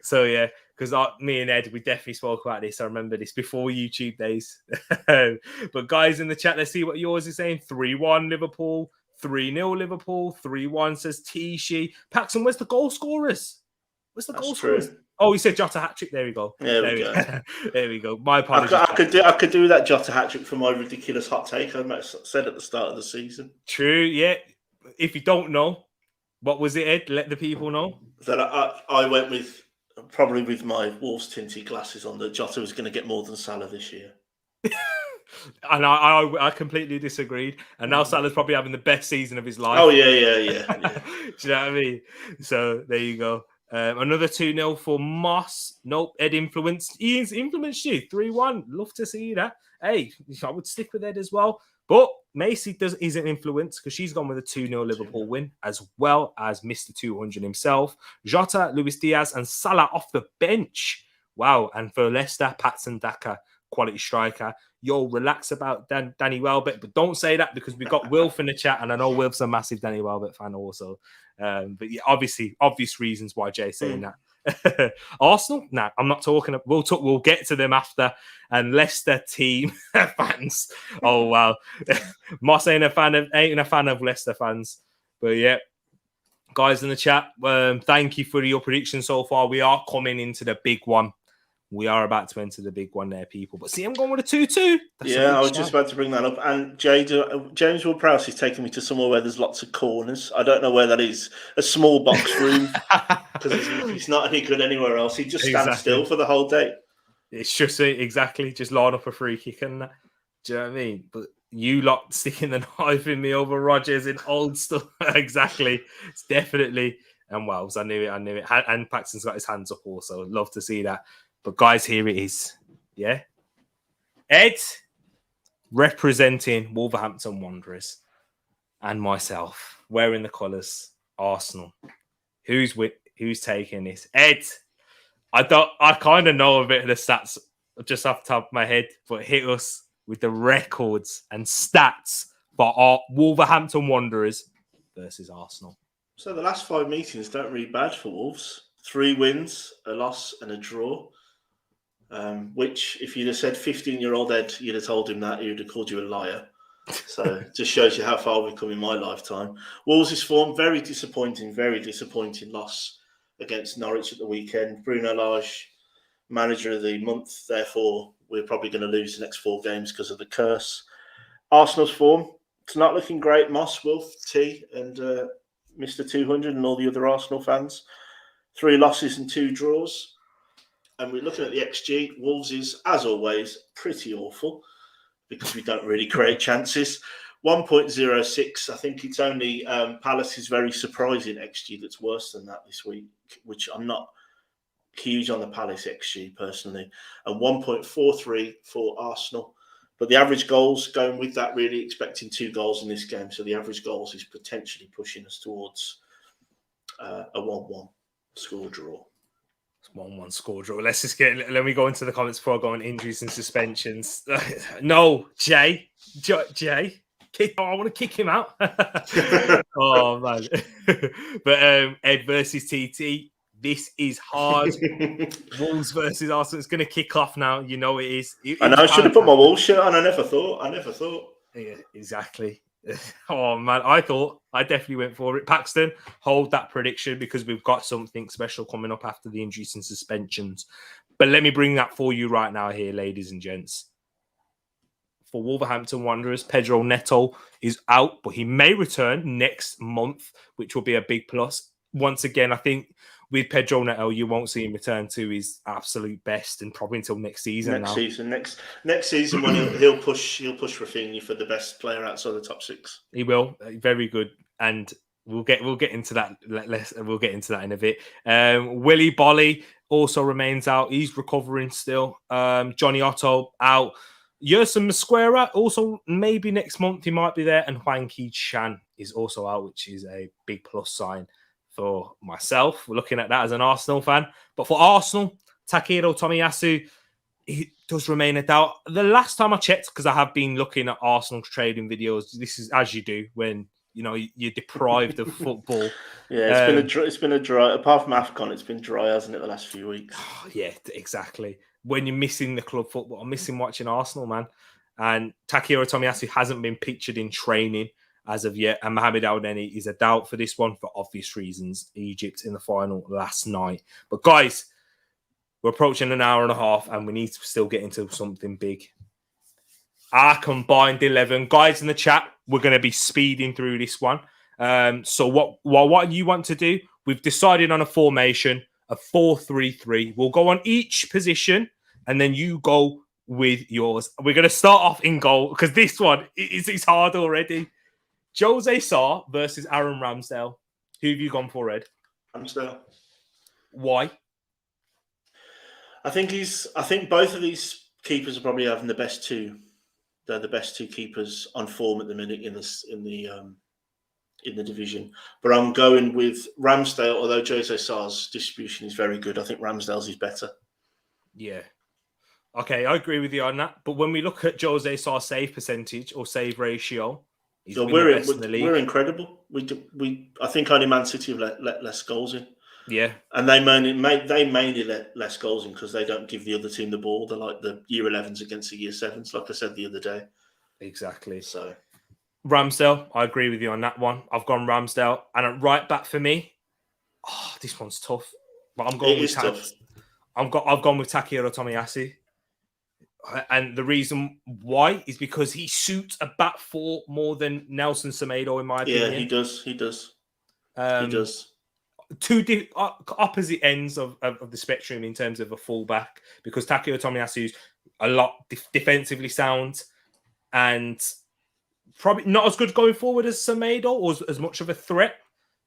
So, yeah, because me and Ed, we definitely spoke about this. I remember this before YouTube days. But guys in the chat, let's see what yours is saying. 3-1 Liverpool, 3-0 Liverpool, 3-1 says Tishi. Paxton, where's the goal scorers? Where's the goal scorers? Oh, he said Jota hat-trick. There we go. There we go. There we go. My apologies. I could do that Jota hat-trick for my ridiculous hot take I said at the start of the season. True, yeah. If you don't know, what was it, Ed? Let the people know. That I went with, probably with my Wolves tinted glasses on, that Jota was going to get more than Salah this year. And I completely disagreed. And now Salah's probably having the best season of his life. Oh, yeah. Do you know what I mean? So there you go. Another 2-0 for Moss. Nope, Ed influenced. Ian's influenced you. 3-1. Love to see that. Hey, I would stick with Ed as well. But Macy isn't influenced because she's gone with a 2-0 Liverpool win, as well as Mr. 200 himself. Jota, Luis Diaz, and Salah off the bench. Wow. And for Leicester, Patson Daka, quality striker. Yo, relax about Danny Welbeck, but don't say that because we've got Wilf in the chat, and I know Wilf's a massive Danny Welbeck fan also. But yeah, obvious reasons why Jay's saying that. Arsenal? Nah, I'm not talking. We'll get to them after. And Leicester team fans. Oh wow, Moss ain't a fan of Leicester fans. But yeah, guys in the chat, thank you for your prediction so far. We are coming into the big one. We are about to enter the big one there, people. But see, I'm going with a 2-2. I was just about to bring that up. And James Ward-Prowse is taking me to somewhere where there's lots of corners. I don't know where that is. A small box room. Because it's not any good anywhere else. He just stands still for the whole day. It's just just line up a free kick and that. Do you know what I mean? But you lot sticking the knife in me over Rodgers in old stuff. Exactly. It's definitely. And Wells, I knew it. And Paxton's got his hands up also. Love to see that. But guys, here it is. Yeah. Ed representing Wolverhampton Wanderers and myself wearing the colours Arsenal. Who's taking this? Ed, I kind of know a bit of the stats just off the top of my head, but hit us with the records and stats for our Wolverhampton Wanderers versus Arsenal. So the last 5 meetings don't read bad for Wolves. 3 wins, a loss and a draw. Which, if you'd have said 15-year-old Ed, you'd have told him that, he would have called you a liar. So just shows you how far we've come in my lifetime. Wolves' form, very disappointing loss against Norwich at the weekend. Bruno Lage, manager of the month, therefore we're probably going to lose the next 4 games because of the curse. Arsenal's form, it's not looking great. Moss, Wolf, T and Mr. 200 and all the other Arsenal fans. 3 losses and 2 draws. And we're looking at the XG. Wolves is, as always, pretty awful because we don't really create chances. 1.06. I think it's only Palace's very surprising XG that's worse than that this week, which I'm not huge on the Palace XG personally. And 1.43 for Arsenal. But the average goals going with that, really expecting 2 goals in this game. So the average goals is potentially pushing us towards a 1-1 score draw. 1-1 score draw. Let me go into the comments before I go on injuries and suspensions. No, Jay. I want to kick him out. Oh, man. But Ed versus TT. This is hard. Wolves versus Arsenal. It's going to kick off now. You know it is. I know. I should have put my Wolves shirt on. I never thought. Yeah, exactly. Oh, man. I definitely went for it. Paxton, hold that prediction because we've got something special coming up after the injuries and suspensions. But let me bring that for you right now here, ladies and gents. For Wolverhampton Wanderers, Pedro Neto is out, but he may return next month, which will be a big plus. Once again, I think with Pedro Neto, you won't see him return to his absolute best, and probably until next season. Next season when he'll push Rafinha for the best player outside the top 6. He will. Very good, and we'll get into that. We'll get into that in a bit. Willy Bolly also remains out. He's recovering still. Johnny Otto out. Yerson Mcguire also maybe next month he might be there, and Hwang Ki-chan is also out, which is a big plus sign for myself. We're looking at that as an Arsenal fan, but for Arsenal, Takehiro Tomiyasu, he does remain a doubt. The last time I checked, because I have been looking at Arsenal trading videos, this is as you do when you're deprived of football. Yeah, it's been a dry. Apart from AFCON, it's been dry, hasn't it? The last few weeks. Yeah, exactly. When you're missing the club football, I'm missing watching Arsenal, man. And Takehiro Tomiyasu hasn't been pictured in training as of yet, and Mohamed Al-Neni is a doubt for this one for obvious reasons. Egypt in the final last night, but guys, we're approaching an hour and a half, and we need to still get into something big. Our combined 11 guys in the chat. We're going to be speeding through this one. So what you want to do? We've decided on a formation, a 4-3-3. We'll go on each position, and then you go with yours. We're going to start off in goal because this one is hard already. Jose Sarr versus Aaron Ramsdale. Who have you gone for, Ed? Ramsdale. Why? I think both of these keepers are probably having the best two. They're the best two keepers on form at the minute in the division. But I'm going with Ramsdale, although Jose Sarr's distribution is very good. I think Ramsdale's is better. Yeah. Okay, I agree with you on that. But when we look at Jose Sarr's save percentage or save ratio, we're incredible. I think only Man City have let less goals in. Yeah, and they mainly let less goals in because they don't give the other team the ball. They're like the year 11s against the year 7s, like I said the other day. Exactly. So Ramsdale, I agree with you on that one. I've gone Ramsdale, and at right back for me, this one's tough. But I'm going with tough. I've gone with Takehiro Tomiyasu. And the reason why is because he suits a back four more than Nelson Semedo, in my opinion. Yeah, he does. He does. Two opposite ends of the spectrum in terms of a fullback, because Takehiro Tomiyasu's a lot defensively sound and probably not as good going forward as Semedo or as much of a threat,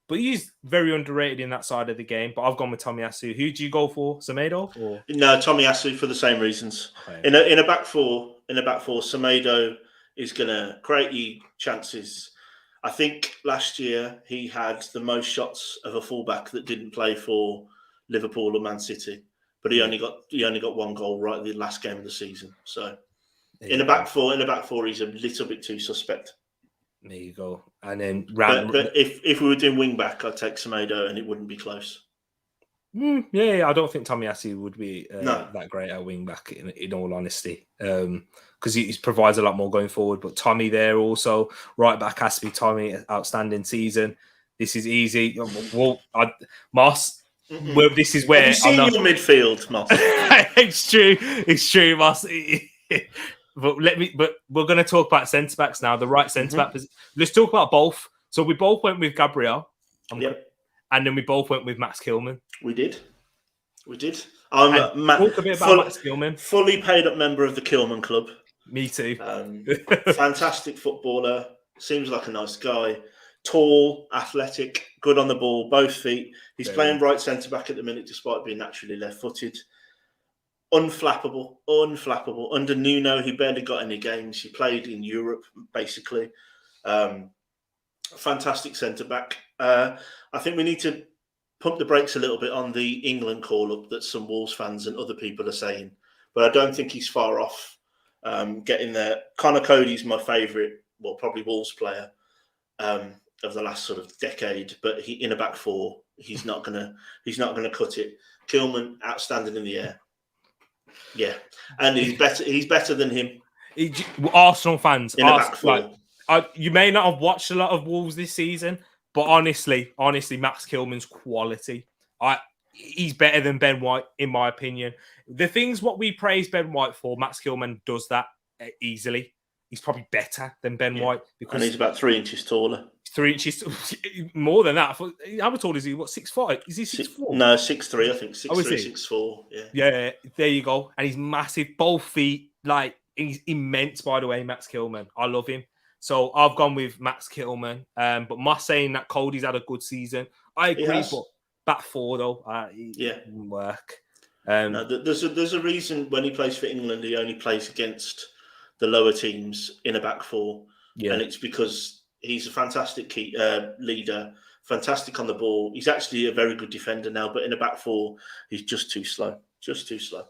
but he's very underrated in that side of the game. But I've gone with Tomiyasu. Who do you go for, Semedo? Or? No, Tomiyasu for the same reasons. Okay. In a back four, Semedo is going to create you chances. I think last year he had the most shots of a fullback that didn't play for Liverpool or Man City, but he only got one goal right at the last game of the season. So in a back four, he's a little bit too suspect. There you go. And then but if we were doing wing back, I'd take Semedo, and it wouldn't be close. Yeah, I don't think Tomiyasu would be that great at wing back, in all honesty, because he provides a lot more going forward. But Tommy there also, right back has to be Tommy. Outstanding season. This is easy. Moss. Well, this is where have you seen your midfield, Moss? It's true, Moss. But we're going to talk about centre backs now. The right centre back. Let's talk about both. So we both went with Gabriel. Yep. And then we both went with Max Kilman. We did. Talk a bit about Max Kilman. Fully paid up member of the Kilman Club. Me too. Fantastic footballer. Seems like a nice guy. Tall, athletic, good on the ball, both feet. He's playing right centre back at the minute, despite being naturally left-footed. Unflappable. Under Nuno, he barely got any games. He played in Europe, basically. Fantastic centre back. I think we need to pump the brakes a little bit on the England call-up that some Wolves fans and other people are saying, but I don't think he's far off getting there. Connor Cody's my favourite, well, probably Wolves player of the last sort of decade, but he in a back four, he's not gonna cut it. Kilman, outstanding in the air. Yeah, and he's better than him. Arsenal fans in a back four. You may not have watched a lot of Wolves this season, but honestly, Max Kilman's quality. He's better than Ben White, in my opinion. The things what we praise Ben White for, Max Kilman does that easily. He's probably better than Ben White and he's about 3 inches taller. 3 inches more than that. How tall is he? What, 6'5"? Is he 6'4"? No, 6'3", I think. 6'3", Oh, is he? 6'4", yeah. Yeah, there you go. And he's massive, both feet. Like, he's immense, by the way, Max Kilman. I love him. So I've gone with Max Kilman. But Moss saying that Cody's had a good season. I agree, but back four, though, it wouldn't work. No, there's a reason when he plays for England, he only plays against the lower teams in a back four. Yeah. And it's because he's a fantastic leader, fantastic on the ball. He's actually a very good defender now, but in a back four, he's just too slow. Just too slow.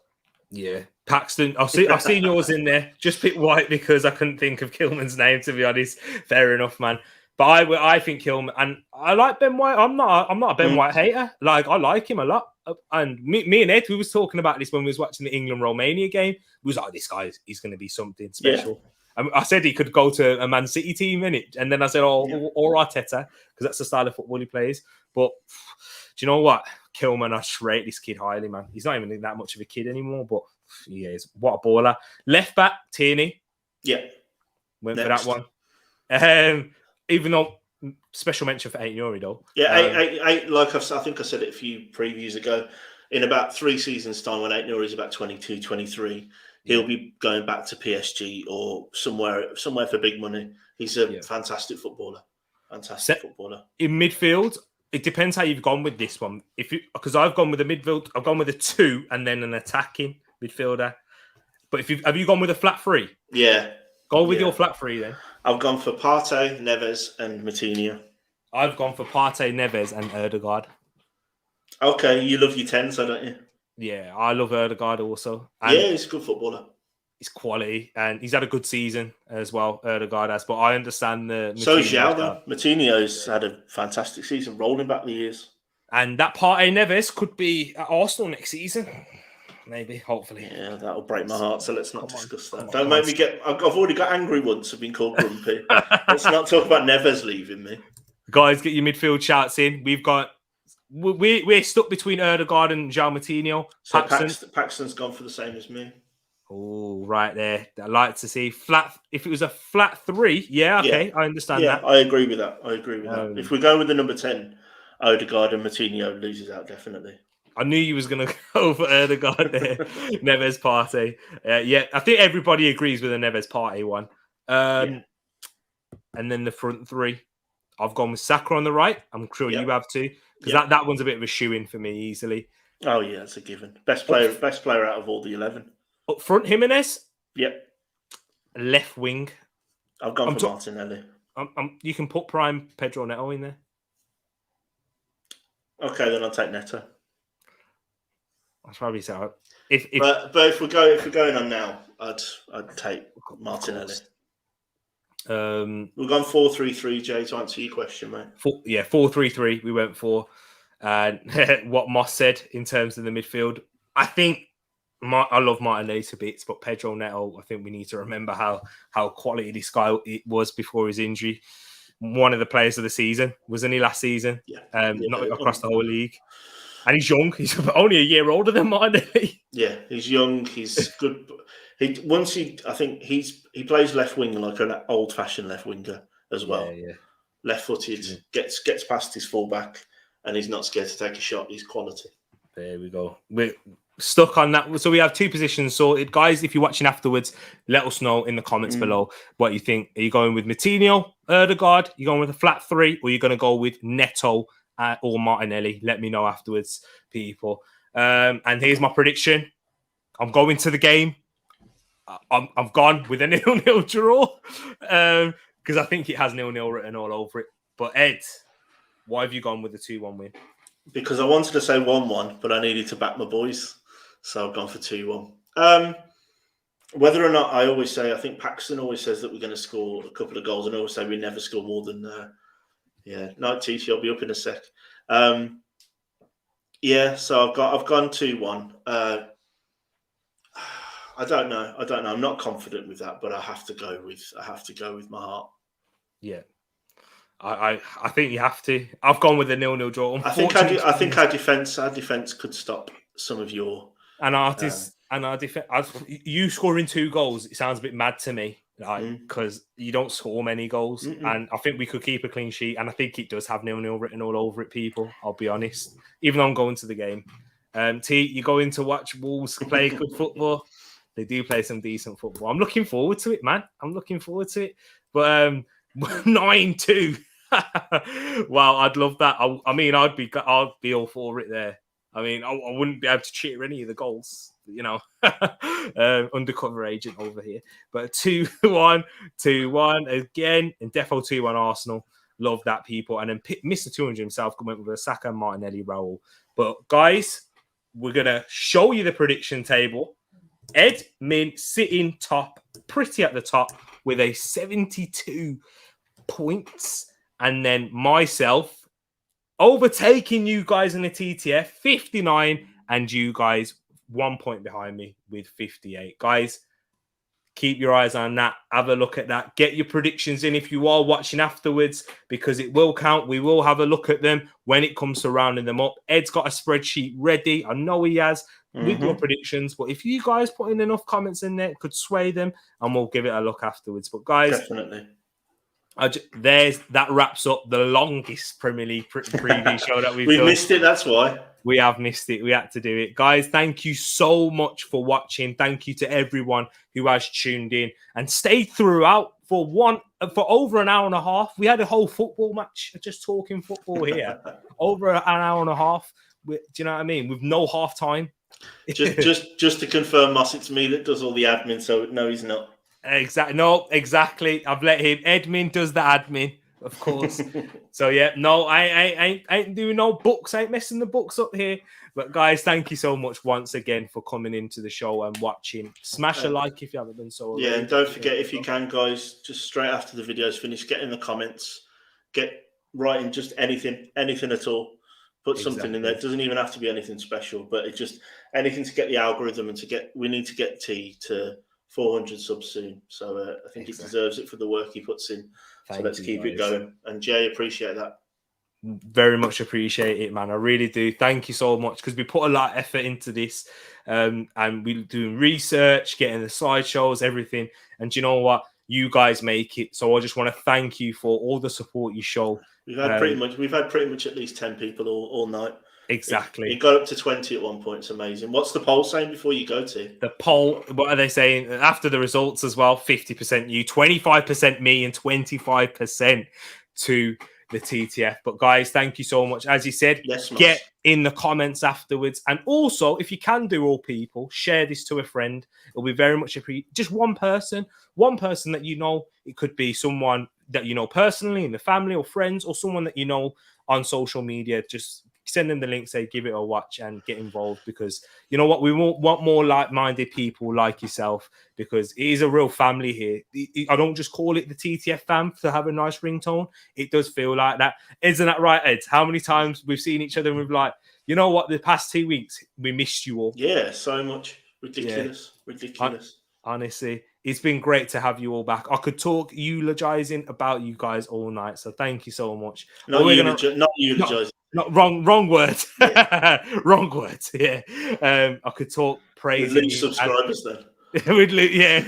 Yeah. Paxton, I've seen yours in there. Just pick White because I couldn't think of Kilman's name, to be honest. Fair enough, man. But I think Kilman, and I like Ben White. I'm not a Ben White hater. Like, I like him a lot. And me and Ed, we was talking about this when we was watching the England-Romania game. We was like, this guy, he's going to be something special. Yeah. I said he could go to a Man City team, innit? And then I said, or Arteta, because that's the style of football he plays. But do you know what? Kilman, I rate this kid highly, man. He's not even that much of a kid anymore, but he is. What a baller. Left back, Tierney. Yeah. Went Next. For that one. Even though special mention for Aït-Nouri, though. Yeah, like I think I said it a few previews ago. In about 3 seasons' time, when Aït-Nouri is about 22, 23, he'll be going back to PSG or somewhere for big money. He's a fantastic footballer. Footballer. In midfield, it depends how you've gone with this one. Because I've gone with a midfield, I've gone with a 2 and then an attacking midfielder. But have you gone with a flat 3? Yeah. Go with your flat 3 then. I've gone for Partey, Neves, and Moutinho. I've gone for Partey, Neves, and Ødegaard. Okay, you love your 10s, don't you? Yeah, I love Ødegaard also. And he's a good footballer. He's quality, and he's had a good season as well, Ødegaard has. But I understand the... So is João, though. Moutinho's had a fantastic season, rolling back the years. And that Partey, Neves could be at Arsenal next season. Maybe, hopefully. Yeah, that'll break my heart, so let's not discuss that. Don't make me get... I've already got angry once. I've been called grumpy. Let's not talk about Neves leaving me. Guys, get your midfield shouts in. We're stuck between Ødegaard and João Moutinho. So Paxton's gone for the same as me. Oh, right there. I'd like to see flat. If it was a flat 3, okay, I understand that. Yeah, I agree with that. If we go with the number 10, Ødegaard and Moutinho loses out, definitely. I knew you was going to go for Ødegaard there. Neves Partey. I think everybody agrees with the Neves Partey one. And then the front 3. I've gone with Saka on the right. I'm sure you have too. Because that one's a bit of a shoe-in for me easily. Oh, yeah, it's a given. Best player out of all the 11. Up front, Jimenez. Yep. Left wing. I've gone for Martinelli. You can put prime Pedro Neto in there. Okay, then I'll take Neto. That's probably so. But if we're going on now, I'd take Martinelli. We've gone 4-3-3, Jay, to answer your question, mate. 4-3-3 we went for. And what Moss said in terms of the midfield, I think I love Martinelli to bits, but Pedro Neto, I think we need to remember how quality this guy it was before his injury. One of the players of the season, wasn't he, last season? Not across the whole league. And he's young. He's only a year older than Martinelli. Yeah, he's young. He's good. He plays left wing like an old-fashioned left winger as well. Yeah. Left-footed, gets past his fullback, and he's not scared to take a shot. He's quality. There we go. We're stuck on that. So we have 2 positions sorted. Guys, if you're watching afterwards, let us know in the comments below what you think. Are you going with Moutinho, Ødegaard? Are you going with a flat 3? Or are you going to go with Neto or Martinelli? Let me know afterwards, people. And here's my prediction. I'm going to the game. I've gone with a 0-0 draw because I think it has 0-0 written all over it. But Ed, why have you gone with the 2-1 win? Because I wanted to say 1-1, but I needed to back my boys. So I've gone for 2-1. Whether or not, I think Paxton always says that we're going to score a couple of goals, and I always say we never score more than... night TC, I'll be up in a sec. So I've gone 2-1. I don't know. I'm not confident with that, but I have to go with my heart. Yeah. I think you have to. I've gone with a 0-0 draw. I think our defense could stop some of your and our defense. You scoring 2 goals, it sounds a bit mad to me. because you don't score many goals. And I think we could keep a clean sheet. And I think it does have 0-0 written all over it, people. I'll be honest. Even though I'm going to the game. T, you go in to watch Wolves play good football. They do play some decent football. I'm looking forward to it, man. I'm looking forward to it. But 9-2. Wow, I'd love that. I mean, I'd be all for it there. I mean, I wouldn't be able to cheer any of the goals, you know. Undercover agent over here. But 2-1 again, and defo 2-1 Arsenal. Love that, people. And then Mr. 200 himself went with a Saka, Martinelli, Raul. But guys, we're gonna show you the prediction table. Ed Min sitting top, pretty at the top, with a 72 points, and then myself overtaking you guys in the TTF 59, and you guys 1 point behind me with 58. Guys, keep your eyes on that. Have a look at that. Get your predictions in if you are watching afterwards, because it will count. We will have a look at them when it comes to rounding them up. Ed's got a spreadsheet ready. I know he has with your predictions. But if you guys put in enough comments in there, it could sway them, and we'll give it a look afterwards. But guys, definitely. That wraps up the longest Premier League preview show that we've done. We missed it, that's why. We have missed it. We had to do it. Guys, thank you so much for watching. Thank you to everyone who has tuned in and stayed throughout for over an hour and a half. We had a whole football match, just talking football here. Over an hour and a half. Do you know what I mean? With no half time. just to confirm, Moss, it's me that does all the admin, so no, he's not. Exactly. No, exactly. I've let him. Edmin does the admin, of course. So yeah, no, I ain't doing no books. I ain't messing the books up here. But guys, thank you so much once again for coming into the show and watching. Smash a like if you haven't done so already. Yeah, and don't forget, if you can, guys, just straight after the video's finished, get in the comments, get writing just anything at all. Put something in there. It doesn't even have to be anything special, but it's just anything to get the algorithm and we need to get T to 400 subs soon. So I think he deserves it for the work he puts in. So let's keep it going. And Jay, appreciate that. Very much appreciate it, man. I really do. Thank you so much, because we put a lot of effort into this, and we're doing research, getting the slideshows, everything. And you know what? You guys make it. So I just want to thank you for all the support you show. We've had pretty much at least 10 people all night. Exactly. It got up to 20 at one point. It's amazing. What's the poll saying before you go to? The poll, what are they saying? After the results as well, 50% you, 25% me, and 25% to the TTF. But guys, thank you so much. As you said, get in the comments afterwards. And also, if you can do, all people, share this to a friend. It'll be very much appreciated. Just one person that you know. It could be someone that you know personally in the family or friends, or someone that you know on social media. Just send them the link, say give it a watch, and get involved, because you know what, we want more like-minded people like yourself, because it is a real family here. I don't just call it the TTF fam to have a nice ringtone. It does feel like that. Isn't that right, Ed? How many times we've seen each other and we've like, you know what, the past 2 weeks we missed you all. Yeah, so much. Ridiculous. Honestly, it's been great to have you all back. I could talk eulogizing about you guys all night, so thank you so much. Not eulogizing. Not wrong word. Yeah. Wrong word. Yeah. I could talk praising. With subscribers then. Yeah,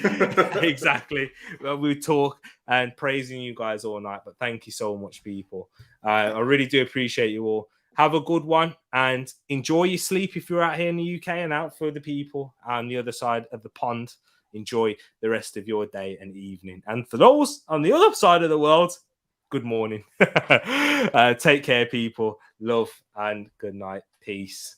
exactly. We talk and praising you guys all night. But thank you so much, people. I really do appreciate you all. Have a good one and enjoy your sleep if you're out here in the UK, and out for the people on the other side of the pond. Enjoy the rest of your day and evening. And for those on the other side of the world, good morning. Take care, people. Love and good night. Peace.